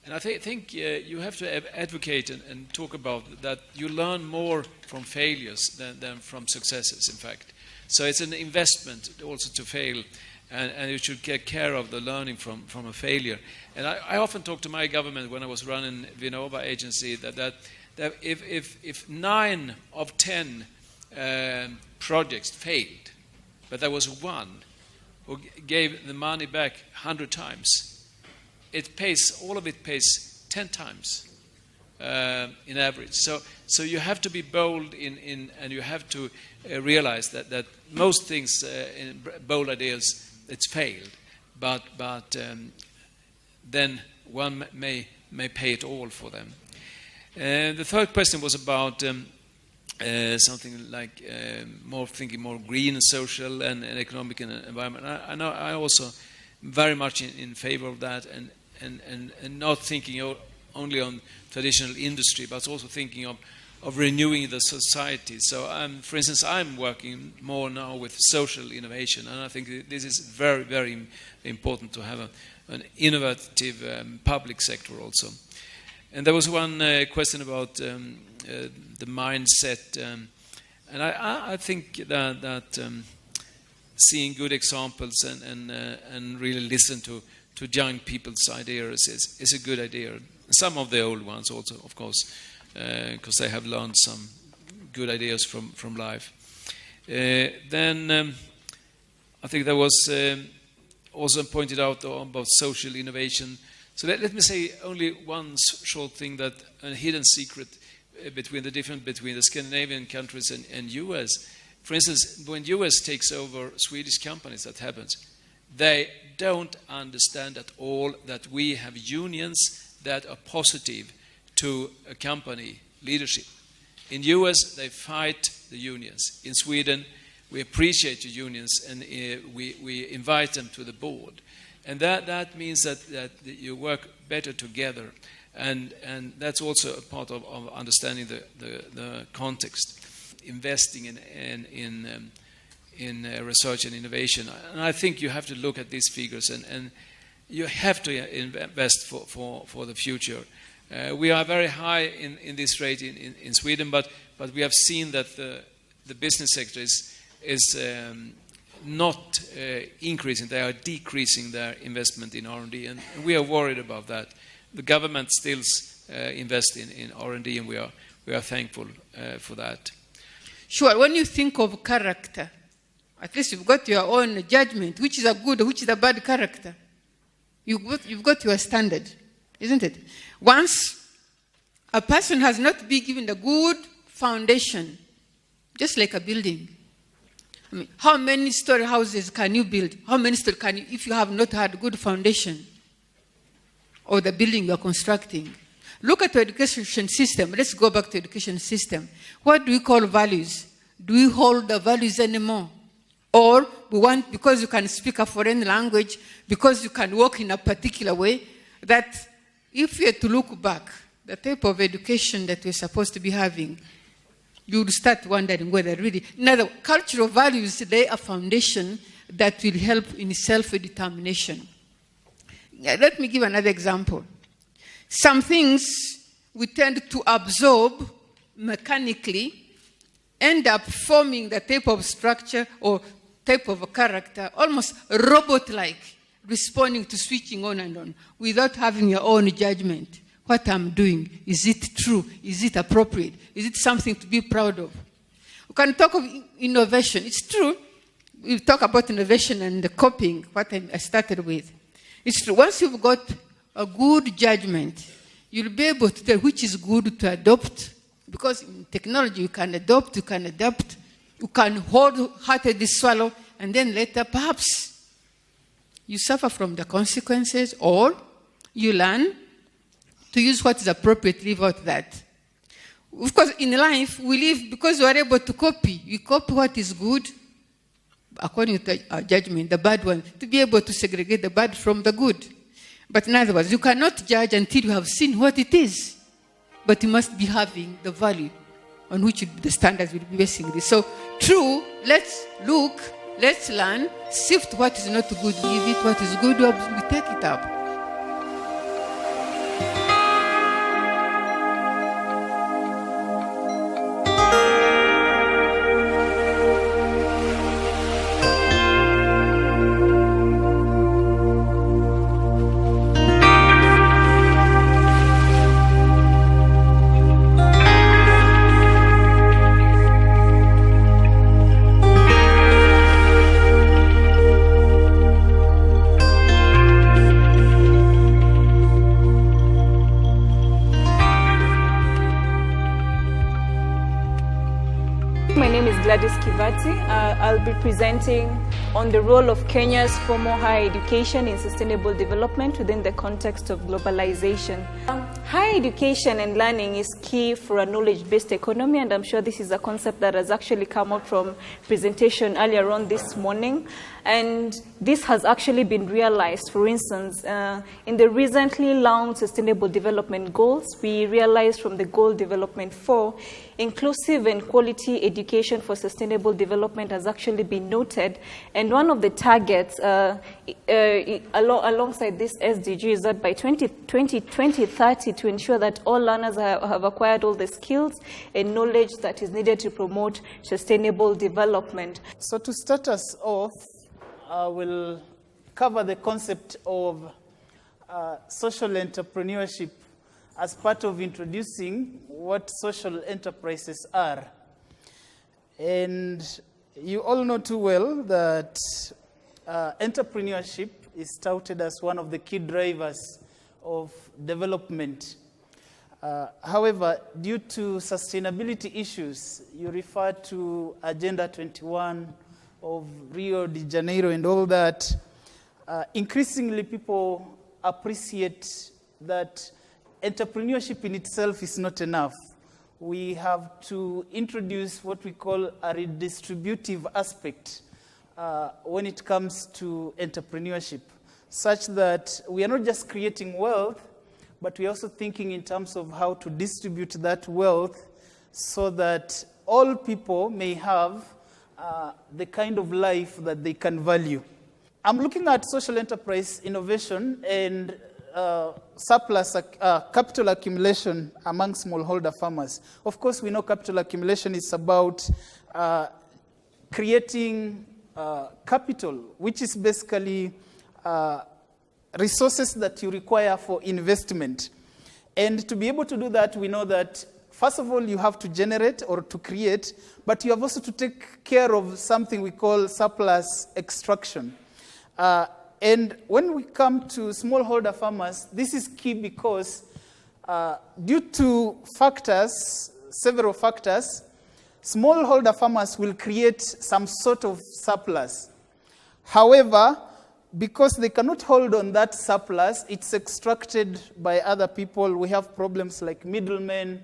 And I think you have to advocate and talk about that you learn more from failures than from successes, in fact. So it's an investment also to fail, and you should take care of the learning from a failure. And I often talk to my government when I was running Vinnova agency that if 9 of 10 projects failed, but there was one who gave the money back 100 times, all of it pays 10 times in average. So you have to be bold and you have to realize that most things in bold ideas, it's failed, but then one may pay it all for them. The third question was about something like thinking more green and social and economic and environment. I know I also very much in favor of that, and not thinking only on traditional industry, but also thinking of renewing the society. So, for instance, I'm working more now with social innovation, and I think this is very, very important to have an innovative public sector also. And there was one question about the mindset, and I think that seeing good examples and really listen to young people's ideas is a good idea. Some of the old ones also, of course, because they have learned some good ideas from life. Then I think there was also pointed out about social innovation. So let me say only one short thing, that a hidden secret between the difference between the Scandinavian countries and US. For instance, when US takes over Swedish companies, that happens. They don't understand at all that we have unions that are positive to a company leadership. In US, they fight the unions. In Sweden, we appreciate the unions and we invite them to the board. And that means that you work better together. And that's also a part of understanding the context. Investing in research and innovation. And I think you have to look at these figures and you have to invest for the future. We are very high in this rate in Sweden, but we have seen that the business sector is not increasing. They are decreasing their investment in R&D, and we are worried about that. The government still invests in R&D, and we are thankful for that. Sure, when you think of character, at least you've got your own judgment, which is a good, which is a bad character. You've got your standard, isn't it? Once a person has not been given a good foundation, just like a building. I mean, how many story houses can you build? How many story can you, if you have not had good foundation or the building you are constructing? Look at the education system. Let's go back to education system. What do we call values? Do we hold the values anymore? Or we want, because you can speak a foreign language, because you can walk in a particular way, that if you had to look back, the type of education that we're supposed to be having, you would start wondering whether really, now cultural values lay a foundation that will help in self-determination. Let me give another example. Some things we tend to absorb mechanically, end up forming the type of structure or type of a character, almost robot-like, responding to switching on and on, without having your own judgment. What I'm doing, is it true? Is it appropriate? Is it something to be proud of? We can talk of innovation. It's true. We talk about innovation and the copying, what I started with. It's true. Once you've got a good judgment, you'll be able to tell which is good to adopt, because in technology you can adopt, you can adapt, you can wholeheartedly swallow, and then later perhaps you suffer from the consequences, or you learn to use what is appropriate, leave out that. Of course, in life, we live because we are able to copy. We copy what is good, according to our judgment, the bad one, to be able to segregate the bad from the good. But in other words, you cannot judge until you have seen what it is. But you must be having the value on which the standards will be basing this. So, true, let's look, let's learn, sift what is not good, give it, what is good, we take it up. I'll be presenting on the role of Kenya's formal higher education in sustainable development within the context of globalization. Higher education and learning is key for a knowledge-based economy, and I'm sure this is a concept that has actually come up from presentation earlier on this morning. And this has actually been realized. For instance, in the recently launched Sustainable Development Goals, we realized from the Goal Development 4, inclusive and quality education for sustainable development has actually been noted. And one of the targets alongside this SDG is that by 2030, to ensure that all learners have acquired all the skills and knowledge that is needed to promote sustainable development. So to start us off, I will cover the concept of social entrepreneurship as part of introducing what social enterprises are. And You all know too well that entrepreneurship is touted as one of the key drivers of development. However, due to sustainability issues, you refer to Agenda 21 of Rio de Janeiro and all that, increasingly people appreciate that entrepreneurship in itself is not enough. We have to introduce what we call a redistributive aspect when it comes to entrepreneurship, such that we are not just creating wealth, but we're also thinking in terms of how to distribute that wealth so that all people may have the kind of life that they can value. I'm looking at social enterprise innovation and surplus capital accumulation among smallholder farmers. Of course, we know capital accumulation is about creating capital, which is basically resources that you require for investment. And to be able to do that, we know that, first of all, you have to generate or to create, but you have also to take care of something we call surplus extraction. And when we come to smallholder farmers, this is key because due to factors, several factors, smallholder farmers will create some sort of surplus. However, because they cannot hold on that surplus, it's extracted by other people. We have problems like middlemen,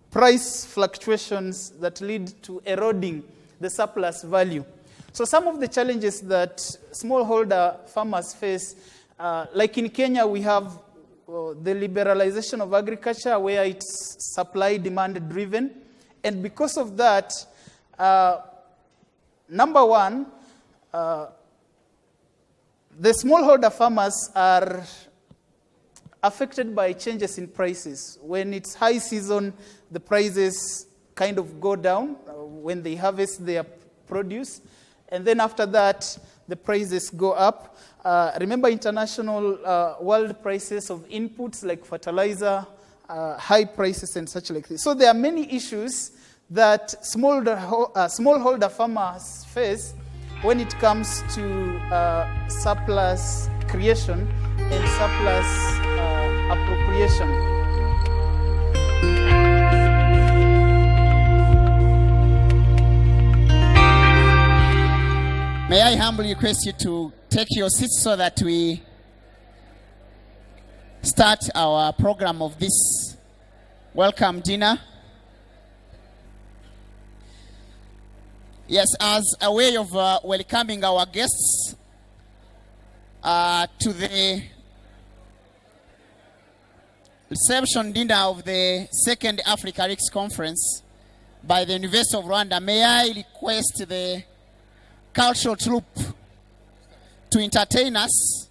price fluctuations that lead to eroding the surplus value. So some of the challenges that smallholder farmers face, like in Kenya, we have the liberalization of agriculture where it's supply-demand driven. And because of that, number one, the smallholder farmers are affected by changes in prices. When it's high season, the prices kind of go down when they harvest their produce. And then after that, the prices go up. Remember international world prices of inputs like fertilizer, high prices and such like this. So there are many issues that smallholder farmers face when it comes to surplus creation and surplus appropriation. May I humbly request you to take your seats so that we start our program of this welcome dinner. Yes, as a way of welcoming our guests to the reception dinner of the second AfricaLics conference by the University of Rwanda, may I request the cultural troupe to entertain us.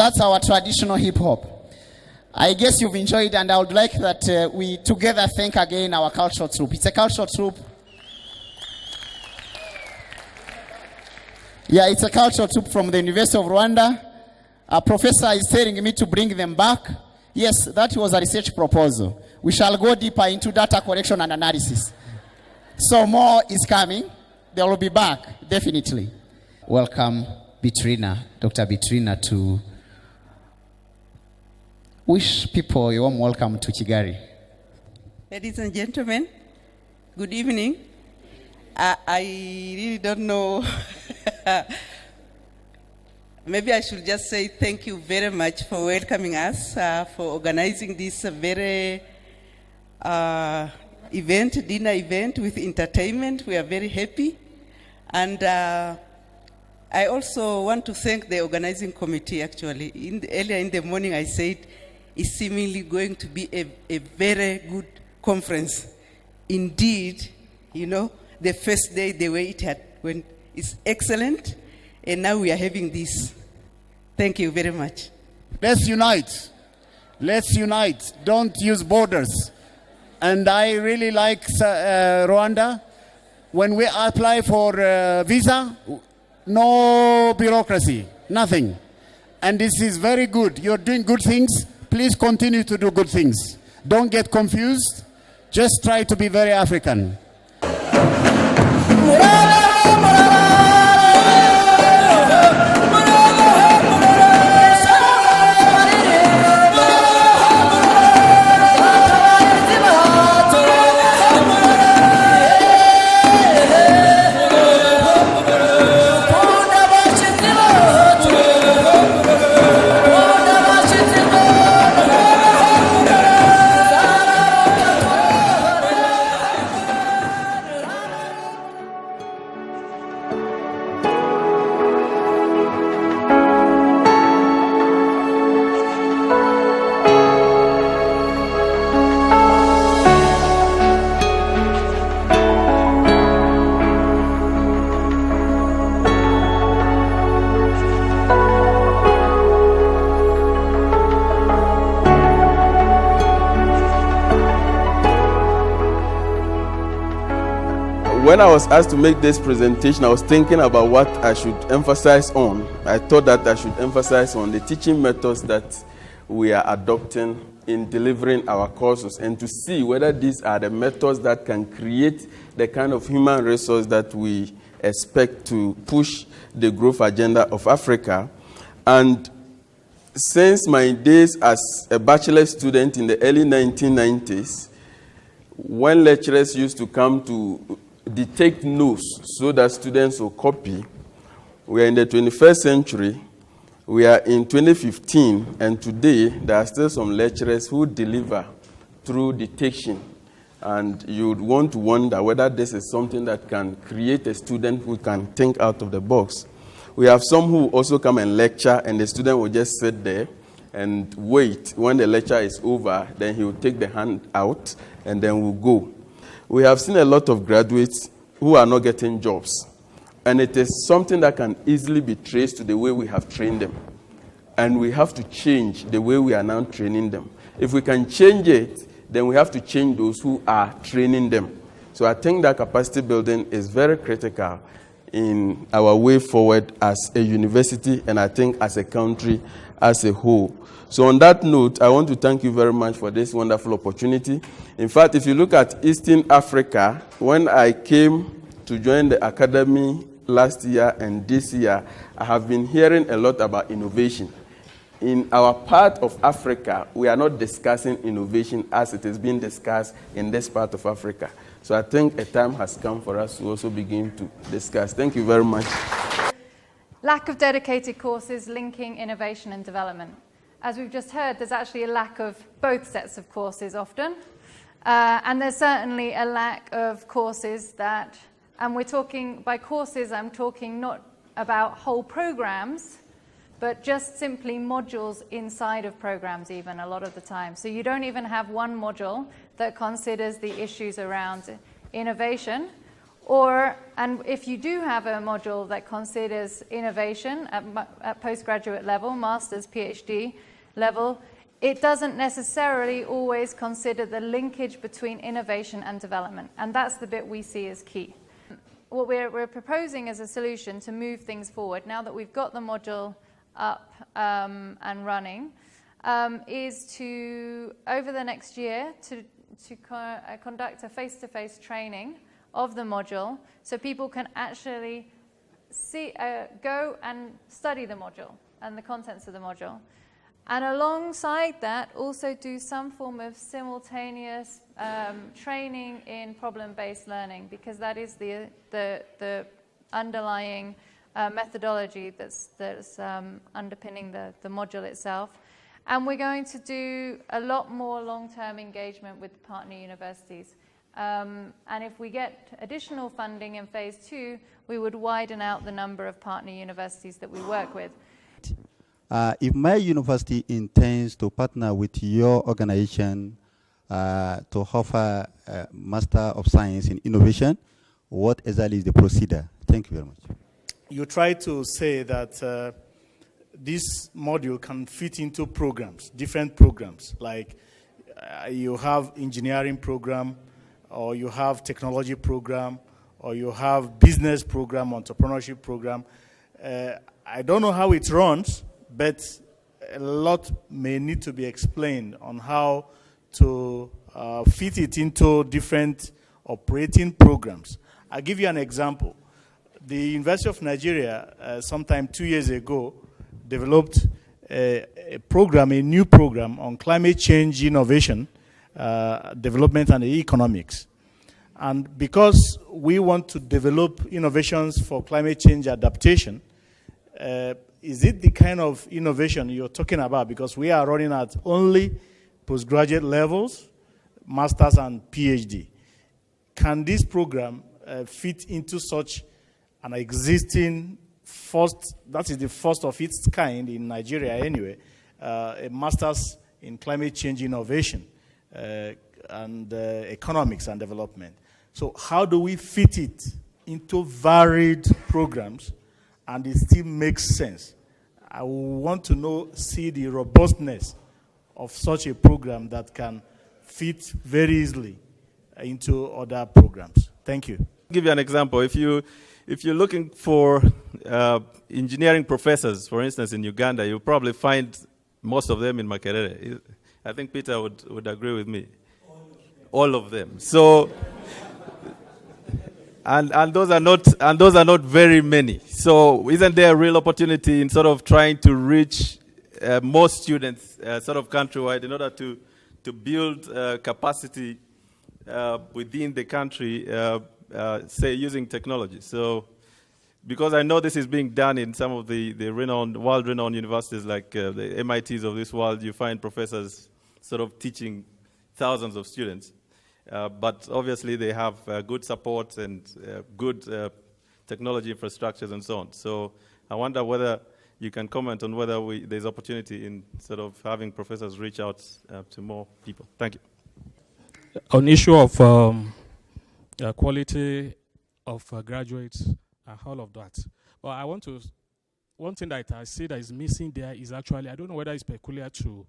That's our traditional hip hop. I guess you've enjoyed, and I would like that we together thank again our cultural troupe. It's a cultural troupe. Yeah, it's a cultural troupe from the University of Rwanda. A professor is telling me to bring them back. Yes, that was a research proposal. We shall go deeper into data collection and analysis. So more is coming. They will be back, definitely. Welcome, Dr. Bitrina, to wish people a warm welcome to Kigali. Ladies and gentlemen, good evening. I really don't know. Maybe I should just say thank you very much for welcoming us, for organizing this very dinner event with entertainment. We are very happy. And I also want to thank the organizing committee, actually. Earlier in the morning, I said it's seemingly going to be a very good conference. Indeed, you know, the first day, the way it had went is excellent. And now we are having this. Thank you very much. Let's unite. Let's unite. Don't use borders. And I really like Rwanda. When we apply for visa, no bureaucracy, nothing. And this is very good. You're doing good things. Please continue to do good things. Don't get confused. Just try to be very African. When I was asked to make this presentation, I was thinking about what I should emphasize on. I thought that I should emphasize on the teaching methods that we are adopting in delivering our courses, and to see whether these are the methods that can create the kind of human resource that we expect to push the growth agenda of Africa. And since my days as a bachelor student in the early 1990s, when lecturers used to come to take notes so that students will copy, we are in the 21st century. We are in 2015, and today there are still some lecturers who deliver through dictation. And you would want to wonder whether this is something that can create a student who can think out of the box. We have some who also come and lecture, and the student will just sit there and wait. When the lecture is over, then he will take the hand out, and then we'll go. We have seen a lot of graduates who are not getting jobs. And it is something that can easily be traced to the way we have trained them. And we have to change the way we are now training them. If we can change it, then we have to change those who are training them. So I think that capacity building is very critical in our way forward as a university, and I think as a country as a whole. So on that note, I want to thank you very much for this wonderful opportunity. In fact, if you look at Eastern Africa, when I came to join the academy last year and this year, I have been hearing a lot about innovation. In our part of Africa, we are not discussing innovation as it is being discussed in this part of Africa. So I think a time has come for us to also begin to discuss. Thank you very much. Lack of dedicated courses linking innovation and development. As we've just heard, there's actually a lack of both sets of courses often. And there's certainly a lack of courses that, and we're talking, by courses, I'm talking not about whole programs, but just simply modules inside of programs even a lot of the time. So you don't even have one module that considers the issues around innovation And if you do have a module that considers innovation at postgraduate level, master's, PhD level, it doesn't necessarily always consider the linkage between innovation and development. And that's the bit we see as key. What we're proposing as a solution to move things forward, now that we've got the module up and running, is to, over the next year, to conduct a face-to-face training of the module so people can actually go and study the module and the contents of the module. And alongside that, also do some form of simultaneous training in problem-based learning, because that is the underlying methodology that's underpinning the module itself. And we're going to do a lot more long-term engagement with partner universities. And if we get additional funding in phase 2, we would widen out the number of partner universities that we work with. If my university intends to partner with your organization to offer a Master of Science in Innovation, what exactly is the procedure? Thank you very much. You try to say that this module can fit into programs, different programs, like you have engineering program, or you have technology program, or you have business program, entrepreneurship program. I don't know how it runs, but a lot may need to be explained on how to fit it into different operating programs. I'll give you an example. The University of Nigeria, sometime 2 years ago, developed a new program on climate change innovation, development and economics. And because we want to develop innovations for climate change adaptation, is it the kind of innovation you're talking about? Because we are running at only postgraduate levels, master's and PhD. Can this program fit into such an existing that is the first of its kind in Nigeria anyway, a master's in climate change innovation and economics and development? So how do we fit it into varied programs and it still makes sense? I want to see the robustness of such a program that can fit very easily into other programs. Thank you. I'll give you an example. If you're looking for engineering professors, for instance, in Uganda, you'll probably find most of them in Makerere. I think Peter would agree with me. All of them. So, and those are not very many. So, isn't there a real opportunity in sort of trying to reach more students, sort of countrywide, in order to build capacity within the country, say using technology? So, because I know this is being done in some of the world-renowned universities like the MITs of this world, you find professors sort of teaching thousands of students. But obviously they have good support and good technology infrastructures and so on. So I wonder whether you can comment on whether there's opportunity in sort of having professors reach out to more people. Thank you. On issue of quality of graduates and all of that. Well, one thing that I see that is missing there is actually, I don't know whether it's peculiar to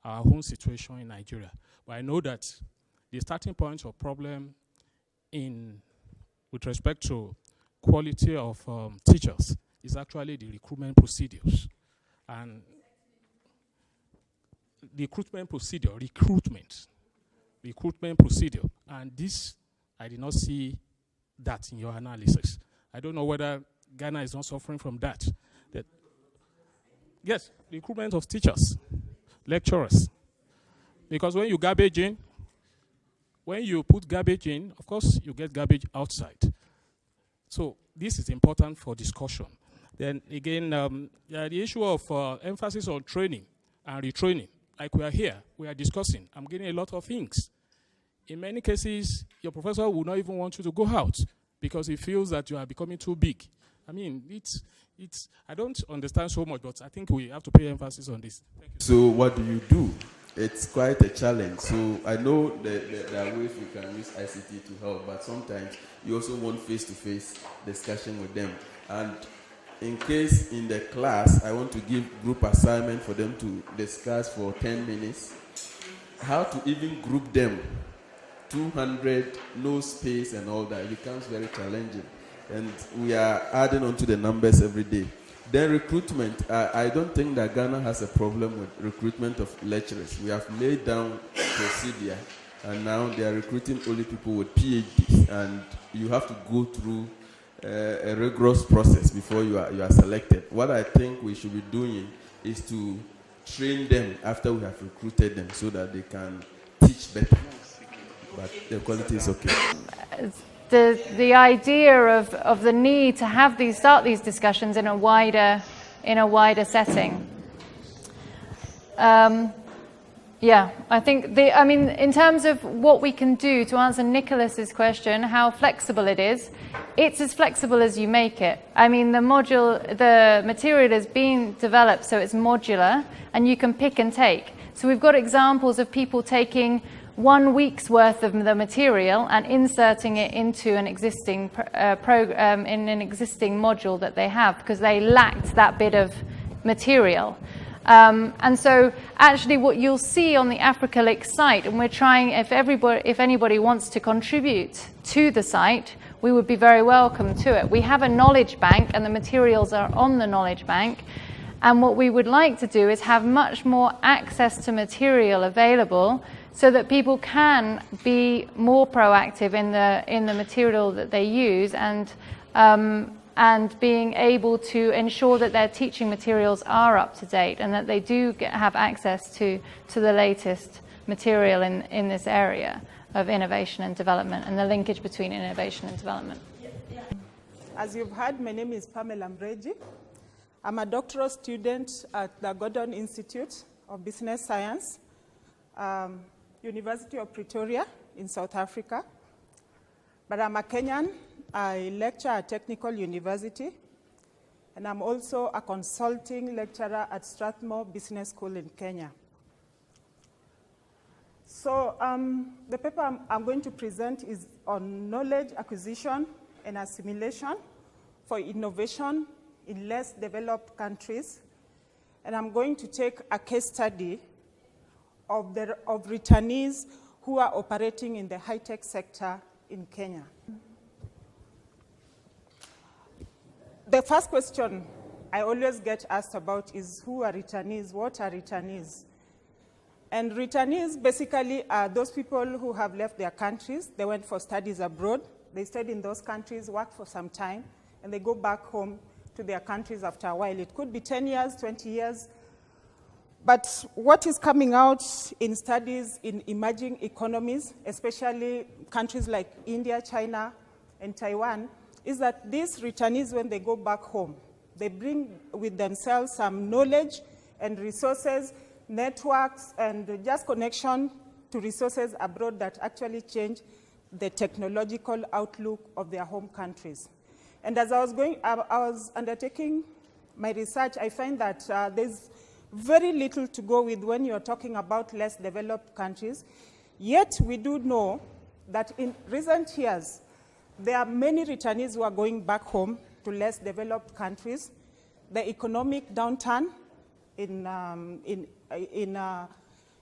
our own situation in Nigeria, but I know that the starting point of problem with respect to quality of teachers is actually the recruitment procedures. And the recruitment procedure, and this, I did not see that in your analysis. I don't know whether Ghana is not suffering from that. Yes, recruitment of teachers, lecturers. Because when you put garbage in, of course, you get garbage outside. So this is important for discussion. Then again, the issue of emphasis on training and retraining. Like we are here, we are discussing. I'm getting a lot of things. In many cases, your professor will not even want you to go out because he feels that you are becoming too big. I mean, I don't understand so much, but I think we have to pay emphasis on this. Thank you. So what do you do it's quite a challenge. So I know that there are ways we can use ICT to help, but sometimes you also want face-to-face discussion with them. And in case in the class, I want to give group assignment for them to discuss for 10 minutes, how to even group them, 200, no space and all that, it becomes very challenging. And we are adding on to the numbers every day. Then recruitment, I don't think that Ghana has a problem with recruitment of lecturers. We have laid down procedure, and now they are recruiting only people with PhDs, and you have to go through a rigorous process before you are selected. What I think we should be doing is to train them after we have recruited them so that they can teach better. But the quality is okay. The idea of the need to start these discussions in a wider setting. Yeah, I think in terms of what we can do to answer Nicholas's question, how flexible it is, it's as flexible as you make it. I mean, the material is being developed so it's modular and you can pick and take. So we've got examples of people taking 1 week's worth of the material and inserting it into an existing program in an existing module that they have because they lacked that bit of material. And so actually what you'll see on the AfricaLics site, and we're trying, if anybody wants to contribute to the site, we would be very welcome to it. We have a knowledge bank and the materials are on the knowledge bank. And what we would like to do is have much more access to material available so that people can be more proactive in the material that they use and being able to ensure that their teaching materials are up to date and that they do have access to the latest material in this area of innovation and development and the linkage between innovation and development. As you've heard, my name is Pamela Mbreji. I'm a doctoral student at the Gordon Institute of Business Science, University of Pretoria in South Africa. But I'm a Kenyan. I lecture at Technical University, and I'm also a consulting lecturer at Strathmore Business School in Kenya. So the paper I'm going to present is on knowledge acquisition and assimilation for innovation in less developed countries. And I'm going to take a case study of returnees who are operating in the high-tech sector in Kenya. The first question I always get asked about is who are returnees? What are returnees? And returnees basically are those people who have left their countries. They went for studies abroad. They stayed in those countries, worked for some time, and they go back home to their countries after a while. It could be 10 years, 20 years. But what is coming out in studies in emerging economies, especially countries like India, China, and Taiwan, is that these returnees, when they go back home, they bring with themselves some knowledge and resources, networks, and just connection to resources abroad that actually change the technological outlook of their home countries. And as I was undertaking my research, I find that there's very little to go with when you're talking about less developed countries. Yet we do know that in recent years, there are many returnees who are going back home to less developed countries. The economic downturn in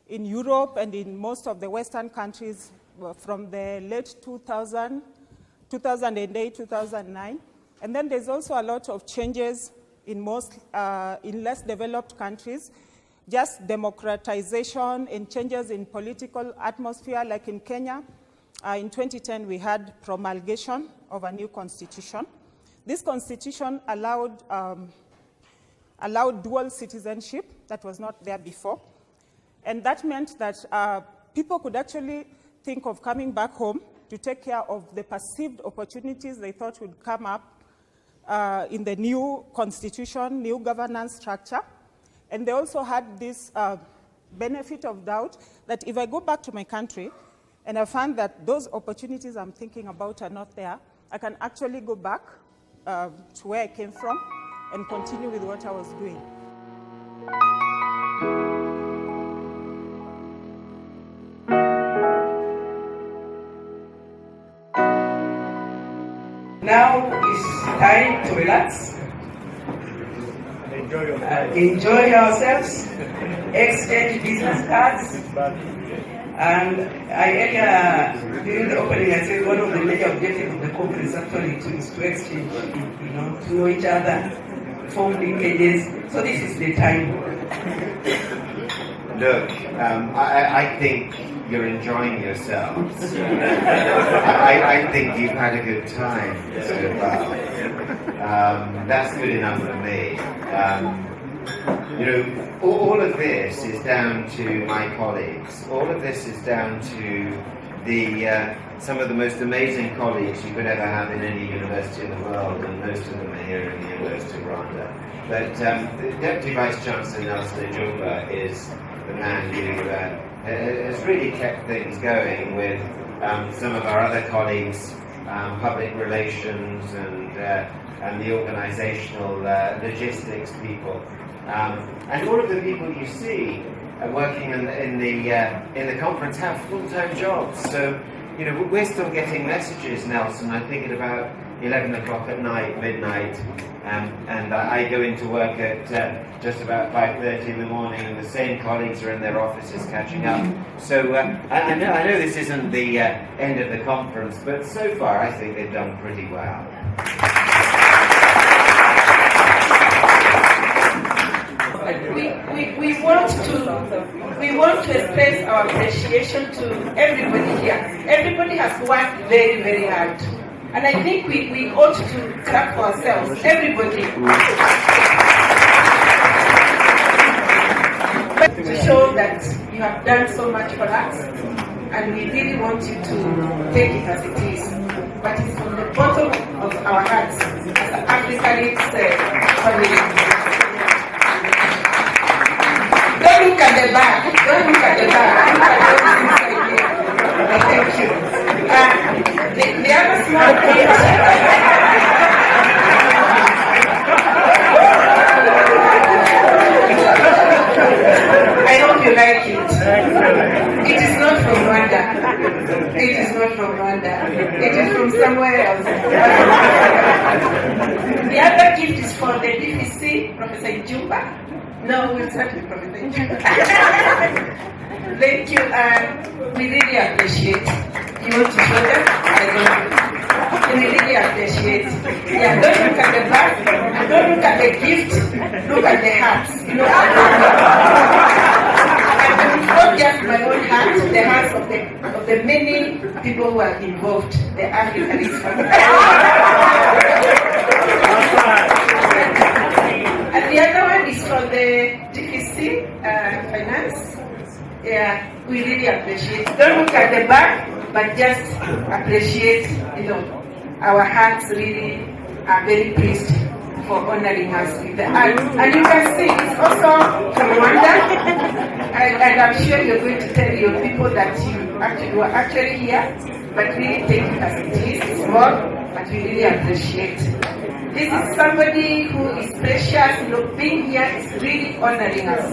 Europe and in most of the Western countries from the late 2008, 2009. And then there's also a lot of changes in less developed countries, just democratization and changes in political atmosphere, like in Kenya. In 2010, we had promulgation of a new constitution. This constitution allowed dual citizenship that was not there before. And that meant that people could actually think of coming back home to take care of the perceived opportunities they thought would come up in the new constitution, new governance structure. And they also had this benefit of doubt that if I go back to my country and I find that those opportunities I'm thinking about are not there, I can actually go back to where I came from and continue with what I was doing. Now it's time to relax, enjoy ourselves, exchange business cards. And I earlier, during the opening, I said one of the major objectives of the conference actually is to exchange, to know each other, form linkages. So this is the time. Look, I think you're enjoying yourselves. I think you've had a good time so far. That's good enough for me. All of this is down to my colleagues. All of this is down to some of the most amazing colleagues you could ever have in any university in the world, and most of them are here in the University of Rwanda. But the Deputy Vice Chancellor Nelson Ejumba is the man who has really kept things going with some of our other colleagues, public relations and the organizational logistics people. And all of the people you see working in the conference have full-time jobs. So, we're still getting messages, Nelson. I think at about 11 o'clock at night, midnight, and I go into work at just about 5:30 in the morning, and the same colleagues are in their offices catching up. So I know this isn't the end of the conference, but so far I think they've done pretty well. We want to express our appreciation to everybody here. Everybody has worked very, very hard. And I think we ought to clap for ourselves, everybody. To show that you have done so much for us, and we really want you to take it as it is. But it's from the bottom of our hearts, as the AfricaLics family. Don't look at the back. Don't look at the back. Thank you. The other small thing. I hope you like it. It is not from Rwanda. It is not from Rwanda. It is from somewhere else. The other gift is for the DVC, Professor Ejumba. No, we'll start with Professor Ejumba. Thank you, and we really appreciate. You want to show them? I don't. We really appreciate. Yeah, don't look at the back, and don't look at the gift. Look at the hearts. And not just my own heart, the hearts of the many people who are involved. The AfricaLics family. And the other one is from the DPC Finance. Yeah, we really appreciate. Don't look at the back, but just appreciate, our hearts really are very pleased for honoring us with the art. And you can see it's also from Rwanda. And I'm sure you're going to tell your people that you were actually here, but really take it as it is. It's small, but we really appreciate. This is somebody who is precious. Being here is really honoring us.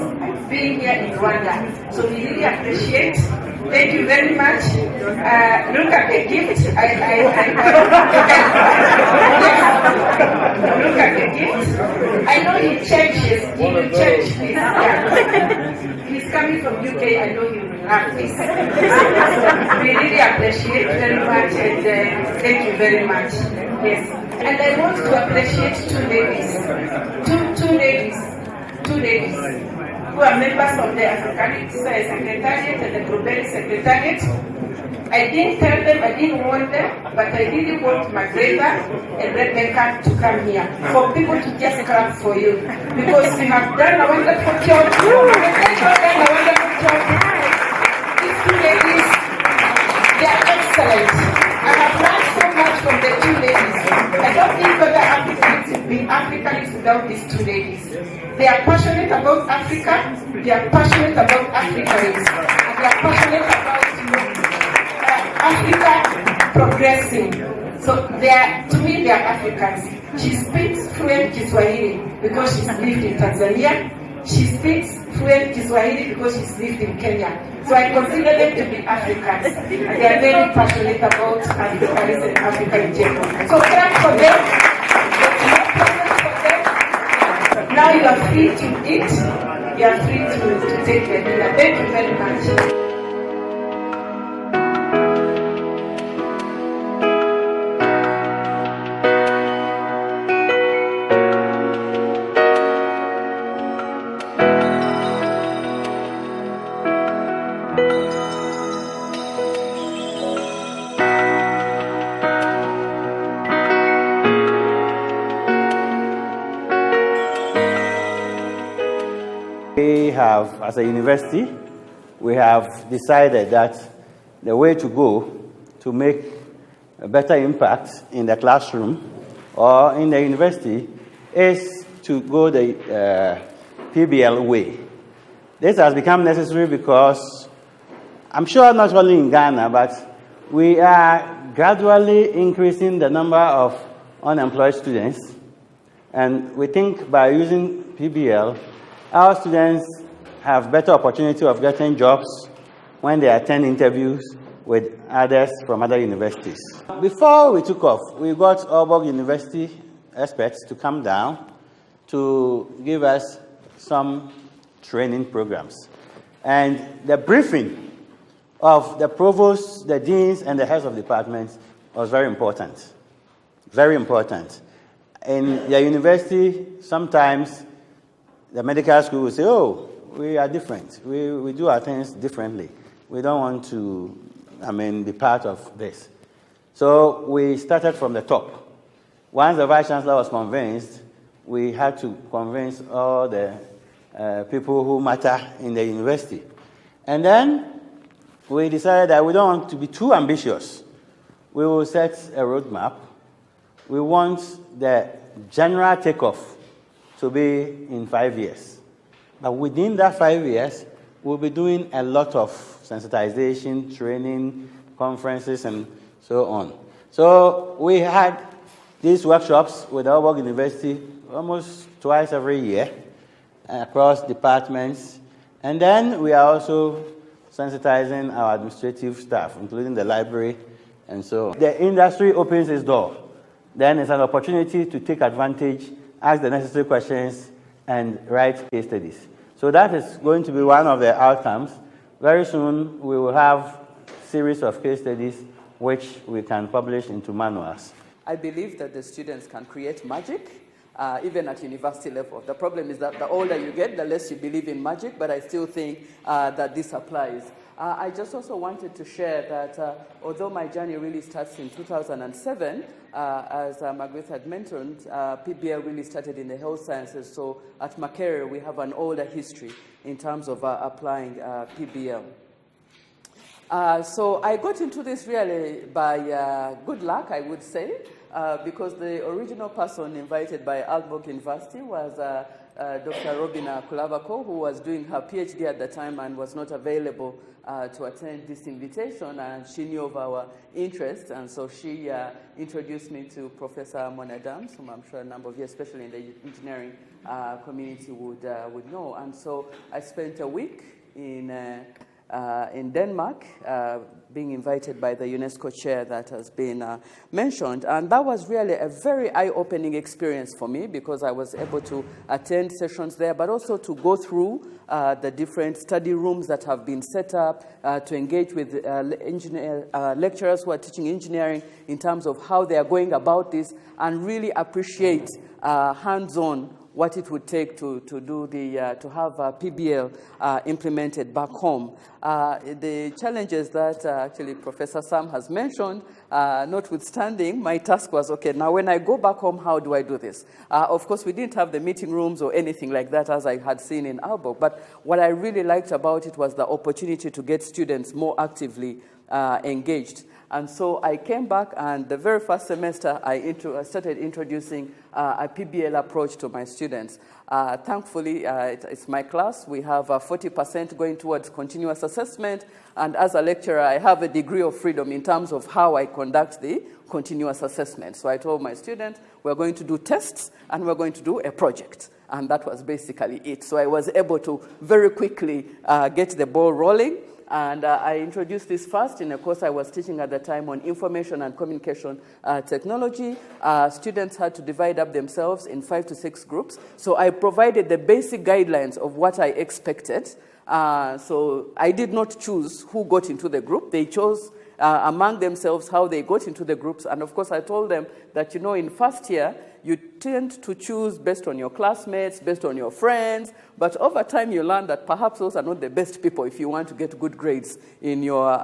Being here in Rwanda. So we really appreciate. Thank you very much. Look at the gift. Look at the gift. I know he changes. He will change this. Yeah. He's coming from UK. I know he will have this. We really appreciate very much, and thank you very much. Yes. And I want to appreciate two ladies who are members of the AfricaLics Secretariat and the Global Secretariat. I didn't tell them, I didn't want them, but I really want McGregor and Rebecca to come here for people to just clap for you, because you have done a wonderful job. These two ladies, they are excellent. I have learned so much from the two ladies. I don't think other AfricaLics would be AfricaLics without these two ladies. They are passionate about Africa, they are passionate about AfricaLics, and they are passionate about Africa progressing. So to me, they are Africans. She speaks fluent Kiswahili because she's lived in Tanzania. She speaks fluent Kiswahili because she's lived in Kenya. So I consider them to be Africans. And they are very passionate about Africans and Africa in general. So clap for them. Now you are free to eat. You are free to take the dinner. Thank you very much. We have, as a university, we have decided that the way to go to make a better impact in the classroom or in the university is to go the PBL way. This has become necessary because I'm sure not only in Ghana, but we are gradually increasing the number of unemployed students. And we think by using PBL, our students have better opportunity of getting jobs when they attend interviews with others from other universities. Before we took off, we got Aalborg University experts to come down to give us some training programs. And the briefing of the provosts, the deans, and the heads of departments was very important. Very important. In the university, sometimes the medical school will say, oh, we are different. We do our things differently. We don't want to, be part of this. So we started from the top. Once the Vice Chancellor was convinced, we had to convince all the people who matter in the university. And then we decided that we don't want to be too ambitious. We will set a roadmap. We want the general takeoff to be in 5 years. But within that 5 years, we'll be doing a lot of sensitization, training, conferences, and so on. So we had these workshops with Aalborg University almost twice every year across departments. And then we are also sensitizing our administrative staff, including the library and so on. The industry opens its door. Then it's an opportunity to take advantage, ask the necessary questions, and write case studies. So that is going to be one of the outcomes. Very soon, we will have a series of case studies which we can publish into manuals. I believe that the students can create magic, even at university level. The problem is that the older you get, the less you believe in magic, but I still think that this applies. I just also wanted to share that although my journey really starts in 2007, as Margaret had mentioned, PBL really started in the health sciences. So at Makerere, we have an older history in terms of applying PBL. So I got into this really by good luck, I would say, because the original person invited by Aalborg University was Dr. Robina Kulavako, who was doing her PhD at the time and was not available to attend this invitation, and she knew of our interest, and so she introduced me to Professor Mona Adams, whom I'm sure a number of you, especially in the engineering community, would know. And so I spent a week in Denmark, being invited by the UNESCO chair that has been mentioned. And that was really a very eye-opening experience for me because I was able to attend sessions there, but also to go through the different study rooms that have been set up, to engage with lecturers who are teaching engineering in terms of how they are going about this, and really appreciate hands-on what it would take to have PBL implemented back home. The challenges that actually Professor Sam has mentioned, notwithstanding, my task was, okay, now when I go back home, how do I do this? Of course, we didn't have the meeting rooms or anything like that as I had seen in Aalborg, but what I really liked about it was the opportunity to get students more actively engaged. And so I came back, and the very first semester, I started introducing a PBL approach to my students. Thankfully, it's my class. We have 40% going towards continuous assessment, and as a lecturer, I have a degree of freedom in terms of how I conduct the continuous assessment. So I told my students, we're going to do tests, and we're going to do a project. And that was basically it. So I was able to very quickly get the ball rolling. And I introduced this first in a course I was teaching at the time on information and communication technology. Students had to divide up themselves in 5 to 6 groups. So I provided the basic guidelines of what I expected. So I did not choose who got into the group. They chose among themselves how they got into the groups. And of course, I told them that, you know, in first year, you tend to choose based on your classmates, based on your friends, but over time you learn that perhaps those are not the best people if you want to get good grades in your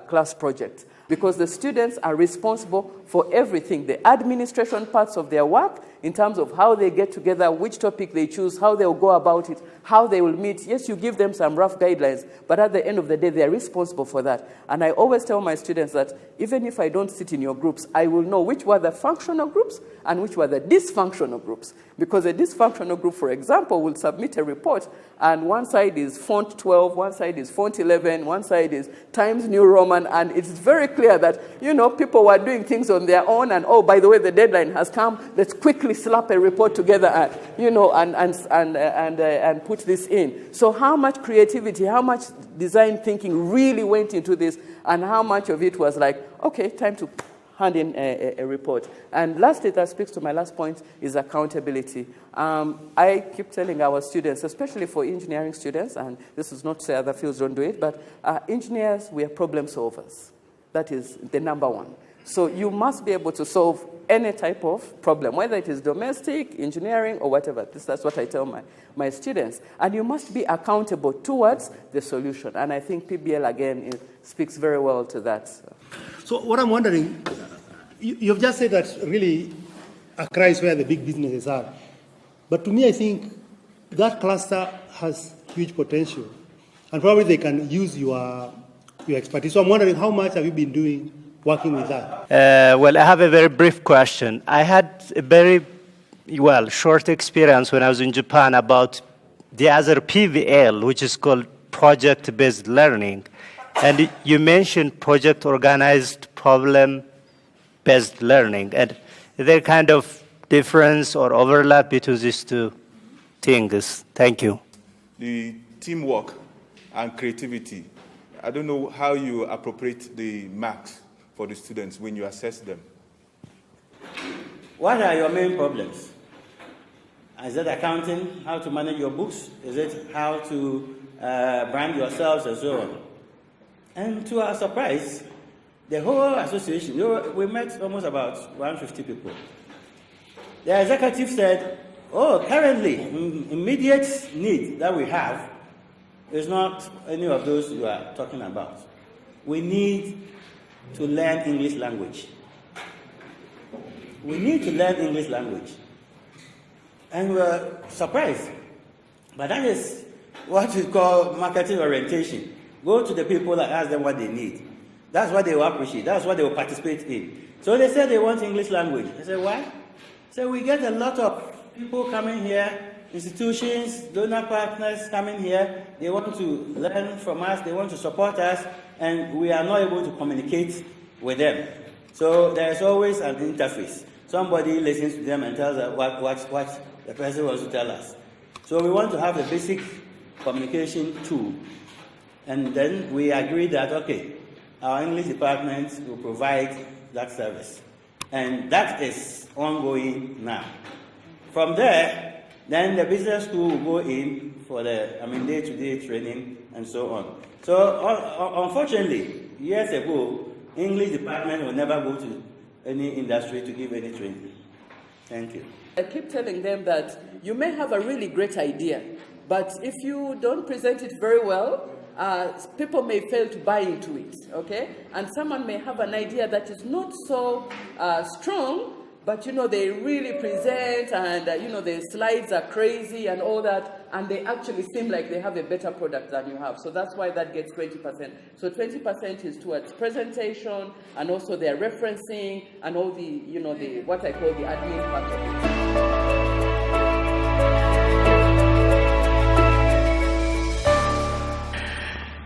class project. Because the students are responsible for everything, the administration parts of their work, in terms of how they get together, which topic they choose, how they'll go about it, how they will meet. Yes, you give them some rough guidelines, but at the end of the day, they're responsible for that. And I always tell my students that even if I don't sit in your groups, I will know which were the functional groups and which were the dysfunctional groups. Because a dysfunctional group, for example, will submit a report, and one side is font 12, one side is font 11, one side is Times New Roman, and it's very clear that, you know, people were doing things on their own, and oh, by the way, the deadline has come, let's quickly slap a report together and, you know, and put this in. So how much creativity, how much design thinking really went into this, and how much of it was like, okay, time to hand in a report. And lastly, that speaks to my last point, is accountability. I keep telling our students, especially for engineering students, and this is not to say other fields don't do it, but engineers, we are problem solvers. That is the number one. So you must be able to solve any type of problem, whether it is domestic, engineering, or whatever. That's what I tell my students. And you must be accountable towards the solution. And I think PBL, again, speaks very well to that. So what I'm wondering, you've just said that really Accra is where the big businesses are. But to me, I think that cluster has huge potential. And probably they can use your expertise. So I'm wondering, how much have you been doing working with that? Well, I have a very brief question. I had a very, short experience when I was in Japan about the other PVL, which is called project-based learning. And you mentioned project-organized problem-based learning. And is there kind of difference or overlap between these two things? Thank you. The teamwork and creativity. I don't know how you appropriate the marks for the students when you assess them. What are your main problems? Is it accounting, how to manage your books? Is it how to brand yourselves and so on? And to our surprise, the whole association, we met almost about 150 people. The executive said, oh, currently, immediate need that we have is not any of those you are talking about. We need to learn English language. We need to learn English language. And we're surprised. But that is what we call marketing orientation. Go to the people and ask them what they need. That's what they will appreciate. That's what they will participate in. So they said they want English language. I said, why? So we get a lot of people coming here, institutions, donor partners coming here. They want to learn from us. They want to support us. And we are not able to communicate with them. So there's always an interface. Somebody listens to them and tells us what the person wants to tell us. So we want to have a basic communication tool. And then we agreed that, okay, our English department will provide that service. And that is ongoing now. From there, then the business school will go in for the day-to-day training and so on. So unfortunately, years ago, English department will never go to any industry to give any training. Thank you. I keep telling them that you may have a really great idea, but if you don't present it very well, people may fail to buy into it, okay? And someone may have an idea that is not so strong, but, they really present and, the slides are crazy and all that, and they actually seem like they have a better product than you have. So that's why that gets 20%. So 20% is towards presentation and also their referencing and all the, what I call the admin part of it.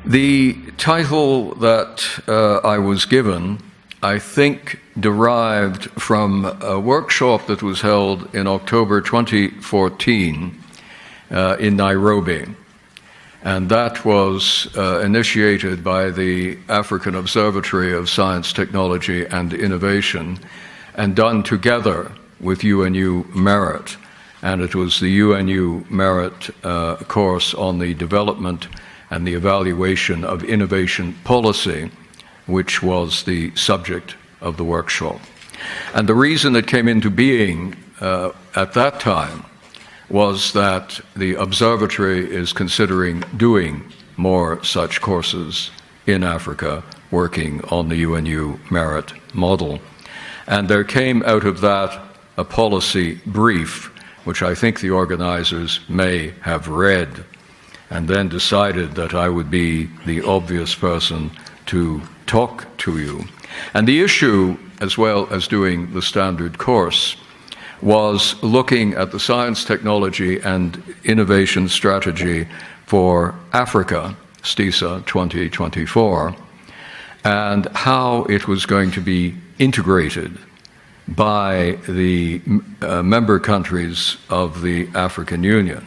The title that I was given, I think, derived from a workshop that was held in October 2014 in Nairobi. And that was initiated by the African Observatory of Science, Technology and Innovation and done together with UNU Merit. And it was the UNU Merit course on the development and the evaluation of innovation policy, which was the subject of the workshop. And the reason it came into being at that time was that the observatory is considering doing more such courses in Africa, working on the UNU Merit model. And there came out of that a policy brief, which I think the organizers may have read, and then decided that I would be the obvious person to talk to you. And the issue, as well as doing the standard course, was looking at the science, technology, and innovation strategy for Africa, STISA 2024, and how it was going to be integrated by the member countries of the African Union.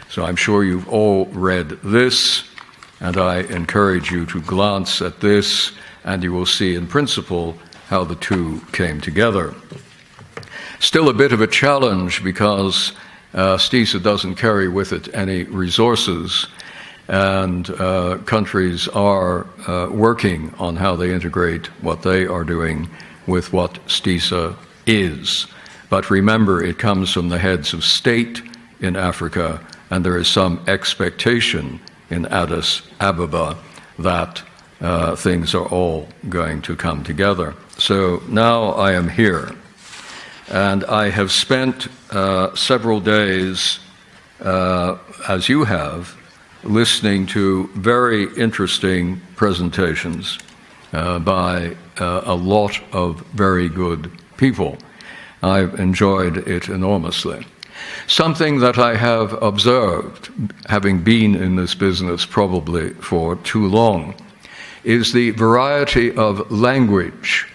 So I'm sure you've all read this, and I encourage you to glance at this, and you will see in principle how the two came together. Still a bit of a challenge because STISA doesn't carry with it any resources, and countries are working on how they integrate what they are doing with what STISA is. But remember, it comes from the heads of state in Africa, and there is some expectation in Addis Ababa that things are all going to come together. So now I am here, and I have spent several days, as you have, listening to very interesting presentations by a lot of very good people. I've enjoyed it enormously. Something that I have observed, having been in this business probably for too long, is the variety of language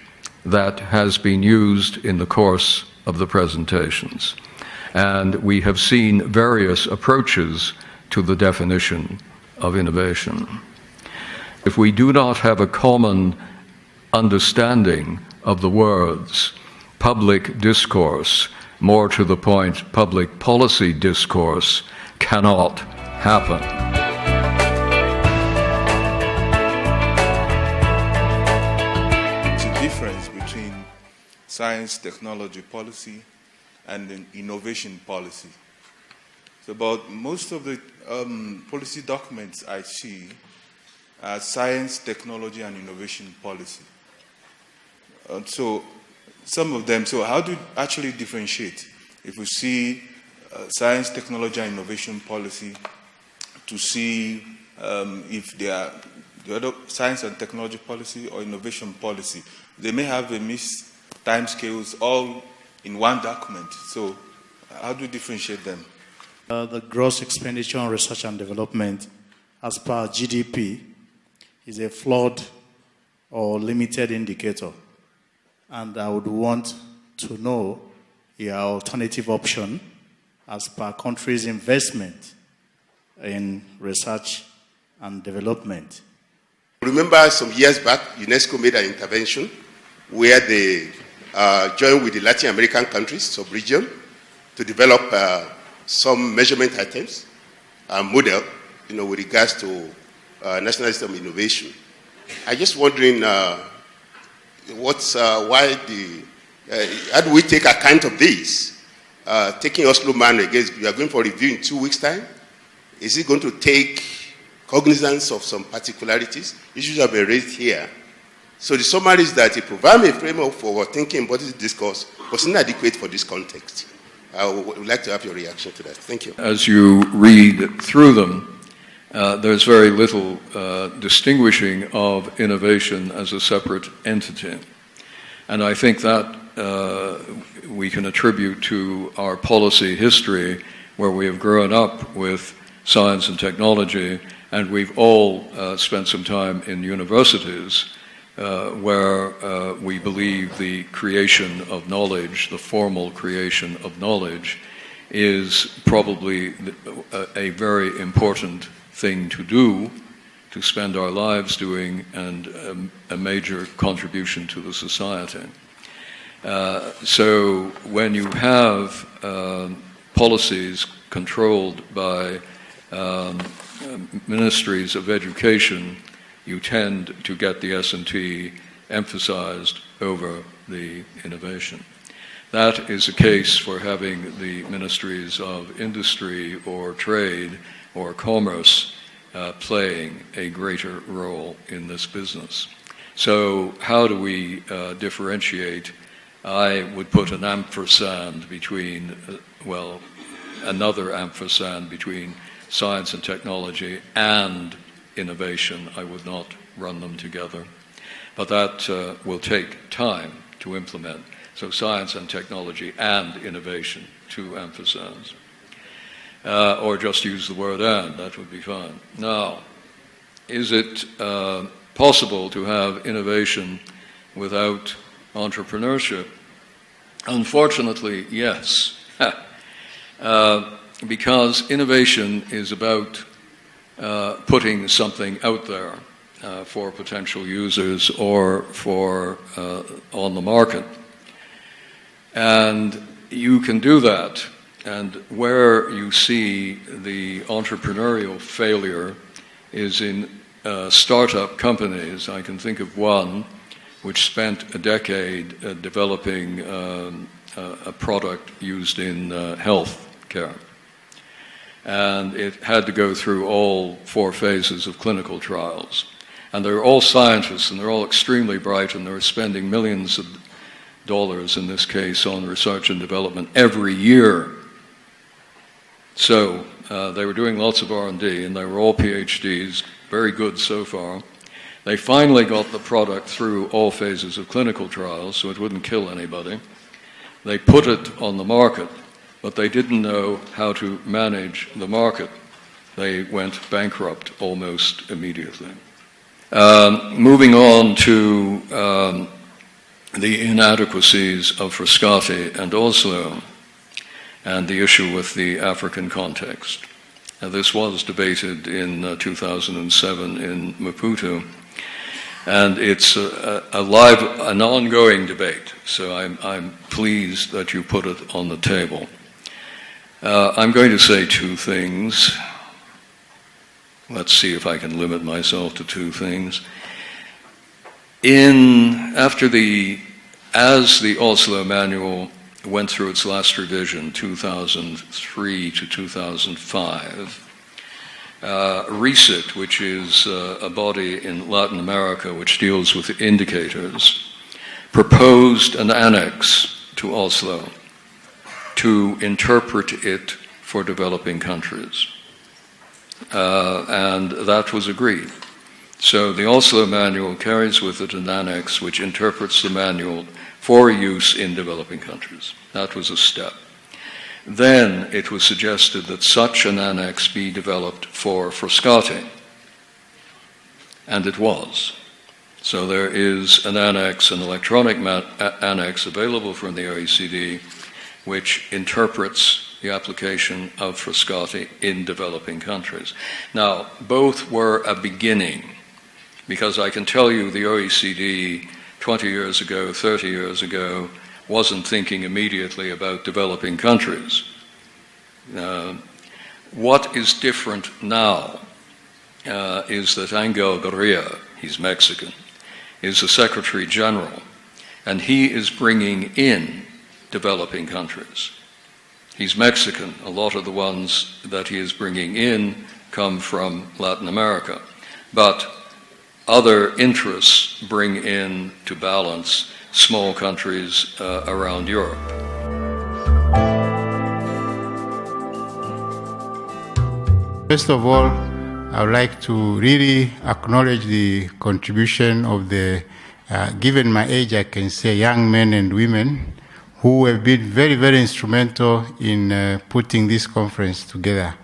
that has been used in the course of the presentations. And we have seen various approaches to the definition of innovation. If we do not have a common understanding of the words public discourse, more to the point, public policy discourse, cannot happen. There's a difference between science, technology policy and innovation policy. So about most of the policy documents I see are science, technology, and innovation policy. So some of them, so how do you actually differentiate? If we see science, technology, and innovation policy, to see if they are the other science and technology policy or innovation policy, they may have a missed time scales all in one document. So how do you differentiate them? The gross expenditure on research and development as per GDP is a flawed or limited indicator. And I would want to know your alternative option as per country's investment in research and development. Remember some years back, UNESCO made an intervention where they joined with the Latin American countries, sub-region, to develop some measurement items and model, with regards to national system innovation. I'm just wondering how do we take account of this? Taking Oslo Man against, we are going for review in 2 weeks' time. Is it going to take cognizance of some particularities? Issues have been raised here. So the summary is that it provides a framework for thinking about this discourse was inadequate for this context. I would like to have your reaction to that. Thank you. As you read through them, there's very little distinguishing of innovation as a separate entity. And I think that we can attribute to our policy history, where we have grown up with science and technology, and we've all spent some time in universities where we believe the creation of knowledge, the formal creation of knowledge, is probably a very important thing to do, to spend our lives doing, and a major contribution to the society. So when you have policies controlled by ministries of education, you tend to get the S&T emphasized over the innovation. That is a case for having the ministries of industry or trade or commerce playing a greater role in this business. So how do we differentiate? I would put an ampersand between, another ampersand between science and technology and innovation. I would not run them together. But that will take time to implement. So science and technology and innovation, two ampersands. Or just use the word and, that would be fine. Now, is it possible to have innovation without entrepreneurship? Unfortunately, yes. Because innovation is about putting something out there for potential users or for on the market. And you can do that. And where you see the entrepreneurial failure is in startup companies. I can think of one which spent a decade developing a product used in health care. And it had to go through all 4 phases of clinical trials. And they're all scientists, and they're all extremely bright, and they're spending millions of dollars, in this case, on research and development every year. So they were doing lots of R&D, and they were all PhDs, very good so far. They finally got the product through all phases of clinical trials, so it wouldn't kill anybody. They put it on the market, but they didn't know how to manage the market. They went bankrupt almost immediately. Moving on to the inadequacies of Frascati and Oslo, and the issue with the African context. This was debated in 2007 in Maputo, and it's an ongoing debate, so I'm pleased that you put it on the table. I'm going to say 2 things. Let's see if I can limit myself to 2 things. As the Oslo Manual went through its last revision, 2003 to 2005, RESIT, which is a body in Latin America which deals with indicators, proposed an annex to Oslo to interpret it for developing countries. And that was agreed. So the Oslo Manual carries with it an annex which interprets the manual for use in developing countries. That was a step. Then it was suggested that such an annex be developed for Frascati, and it was. So there is an annex, an electronic annex available from the OECD, which interprets the application of Frascati in developing countries. Now, both were a beginning, because I can tell you the OECD 20 years ago, 30 years ago, wasn't thinking immediately about developing countries. What is different now is that Angel Gurria, he's Mexican, is the Secretary General, and he is bringing in developing countries. He's Mexican. A lot of the ones that he is bringing in come from Latin America. But other interests bring in to balance small countries around Europe. First of all, I would like to really acknowledge the contribution of the, given my age, I can say young men and women who have been very, very instrumental in putting this conference together.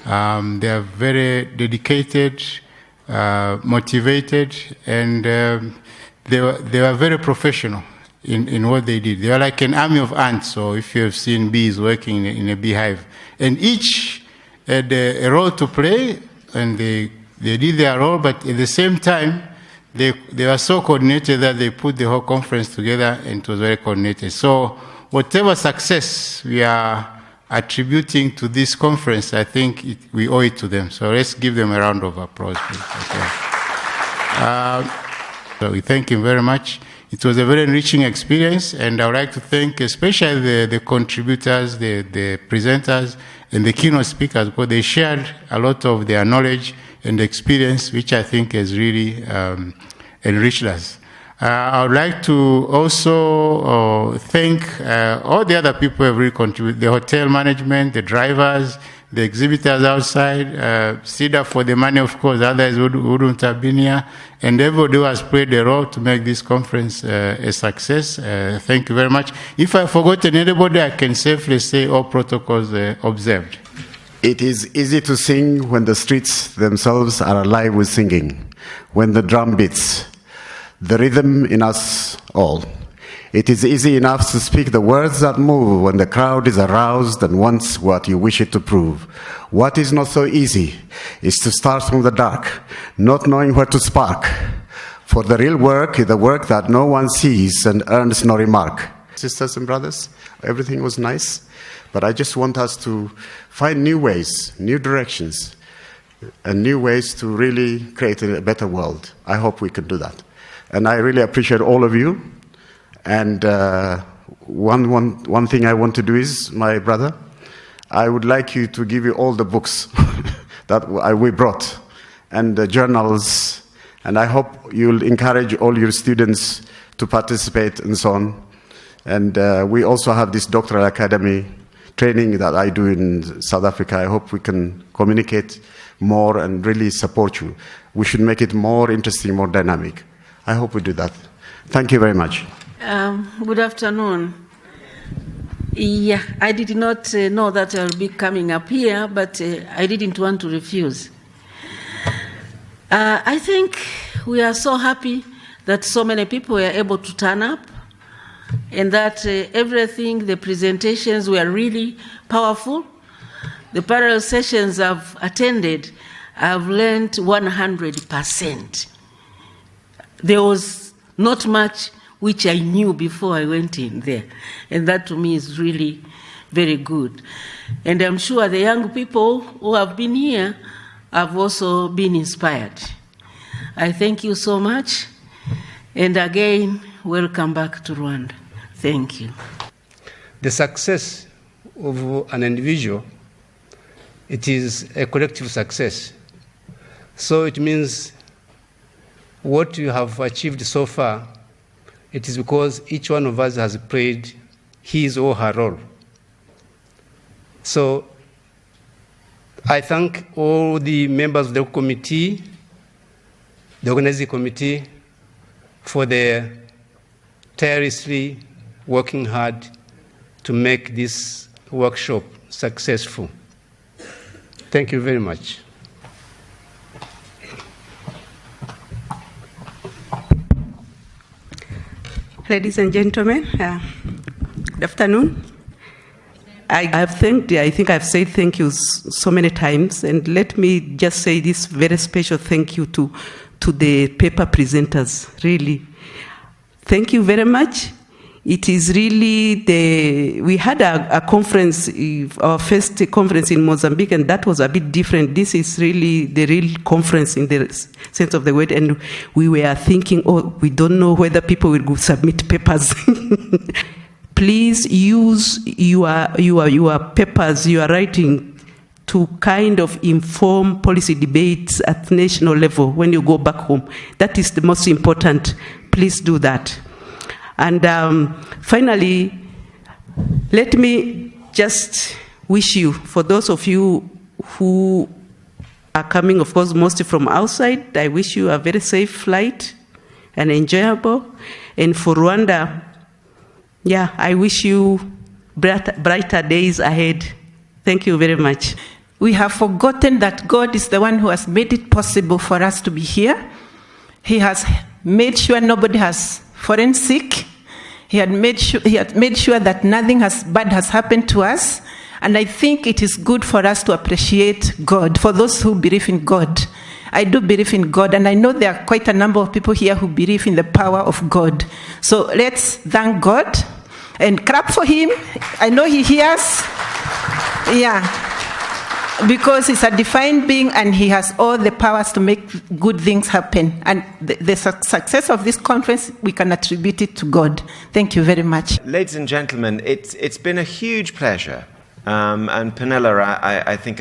They are very dedicated, motivated, and they were very professional in what they did. They are like an army of ants, so if you have seen bees working in a beehive. And each had a role to play, and they did their role, but at the same time, they were so coordinated that they put the whole conference together, and it was very coordinated. So whatever success we are attributing to this conference, I think we owe it to them. So let's give them a round of applause, please. Okay. So we thank you very much. It was a very enriching experience, and I would like to thank especially the contributors, the presenters, and the keynote speakers, because they shared a lot of their knowledge and experience, which I think has really enriched us. I would like to also thank all the other people who have really contributed, the hotel management, the drivers, the exhibitors outside, CEDA for the money, of course, others wouldn't have been here, and everybody who has played a role to make this conference a success. Thank you very much. If I've forgotten anybody, I can safely say all protocols observed. It is easy to sing when the streets themselves are alive with singing, when the drum beats, the rhythm in us all. It is easy enough to speak the words that move when the crowd is aroused and wants what you wish it to prove. What is not so easy is to start from the dark, not knowing where to spark. For the real work is the work that no one sees and earns no remark. Sisters and brothers, everything was nice, but I just want us to find new ways, new directions, and new ways to really create a better world. I hope we can do that. And I really appreciate all of you. And one thing I want to do is, my brother, I would like you to give you all the books that we brought and the journals, and I hope you'll encourage all your students to participate and so on. And we also have this doctoral academy training that I do in South Africa. I hope we can communicate more and really support you. We should make it more interesting, more dynamic. I hope we do that. Thank you very much. Good afternoon. Yeah, I did not know that I'll be coming up here, but I didn't want to refuse. I think we are so happy that so many people were able to turn up, and that everything, the presentations were really powerful. The parallel sessions I've attended, I've learned 100%. There was not much which I knew before I went in there. And that to me is really very good. And I'm sure the young people who have been here have also been inspired. I thank you so much. And again, welcome back to Rwanda. Thank you. The success of an individual, it is a collective success. So it means what you have achieved so far, it is because each one of us has played his or her role. So I thank all the members of the committee, the organizing committee, for their tirelessly working hard to make this workshop successful. Thank you very much. Ladies and gentlemen, good afternoon. I think I've said thank you so many times, and let me just say this very special thank you to the paper presenters, really. Thank you very much. It is really we had a conference, our first conference in Mozambique, and that was a bit different. This is really the real conference in the sense of the word, and we were thinking, we don't know whether people will submit papers. Please use your papers, your writing, to kind of inform policy debates at national level when you go back home. That is the most important. Please do that. And finally, let me just wish you, for those of you who are coming, of course, mostly from outside, I wish you a very safe flight and enjoyable. And for Rwanda, I wish you brighter days ahead. Thank you very much. We have forgotten that God is the one who has made it possible for us to be here. He has made sure nobody has fallen sick. He had made sure that nothing bad has happened to us. And I think it is good for us to appreciate God, for those who believe in God. I do believe in God, and I know there are quite a number of people here who believe in the power of God. So let's thank God and clap for him. I know he hears. Yeah. Because he's a divine being and he has all the powers to make good things happen. And the success of this conference, we can attribute it to God. Thank you very much. Ladies and gentlemen, it's been a huge pleasure. And Penilla, I think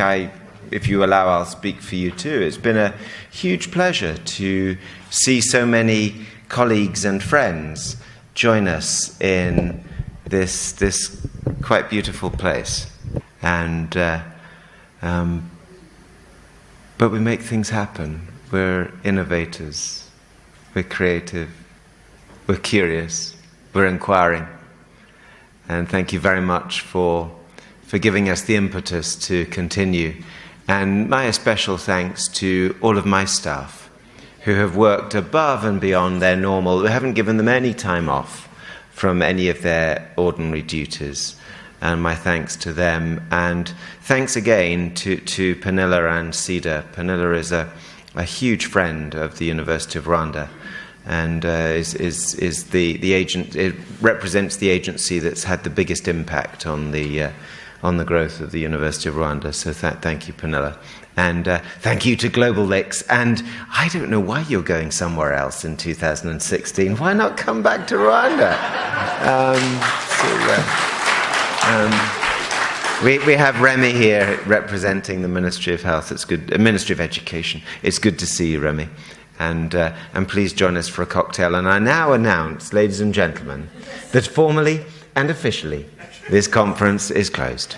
if you allow, I'll speak for you too. It's been a huge pleasure to see so many colleagues and friends join us in this quite beautiful place. And but we make things happen. We're innovators, we're creative, we're curious, we're inquiring. And thank you very much for giving us the impetus to continue. And my special thanks to all of my staff who have worked above and beyond their normal, who haven't given them any time off from any of their ordinary duties. And my thanks to them. And thanks again to Penilla and Sida. Penilla is a huge friend of the University of Rwanda, and is the agent. It represents the agency that's had the biggest impact on the growth of the University of Rwanda. So thank you, Penilla. And thank you to AfricaLics. And I don't know why you're going somewhere else in 2016. Why not come back to Rwanda? We have Remy here representing the Ministry of Health. It's good. Ministry of Education. It's good to see you, Remy. And please join us for a cocktail. And I now announce, ladies and gentlemen, that formally and officially this conference is closed.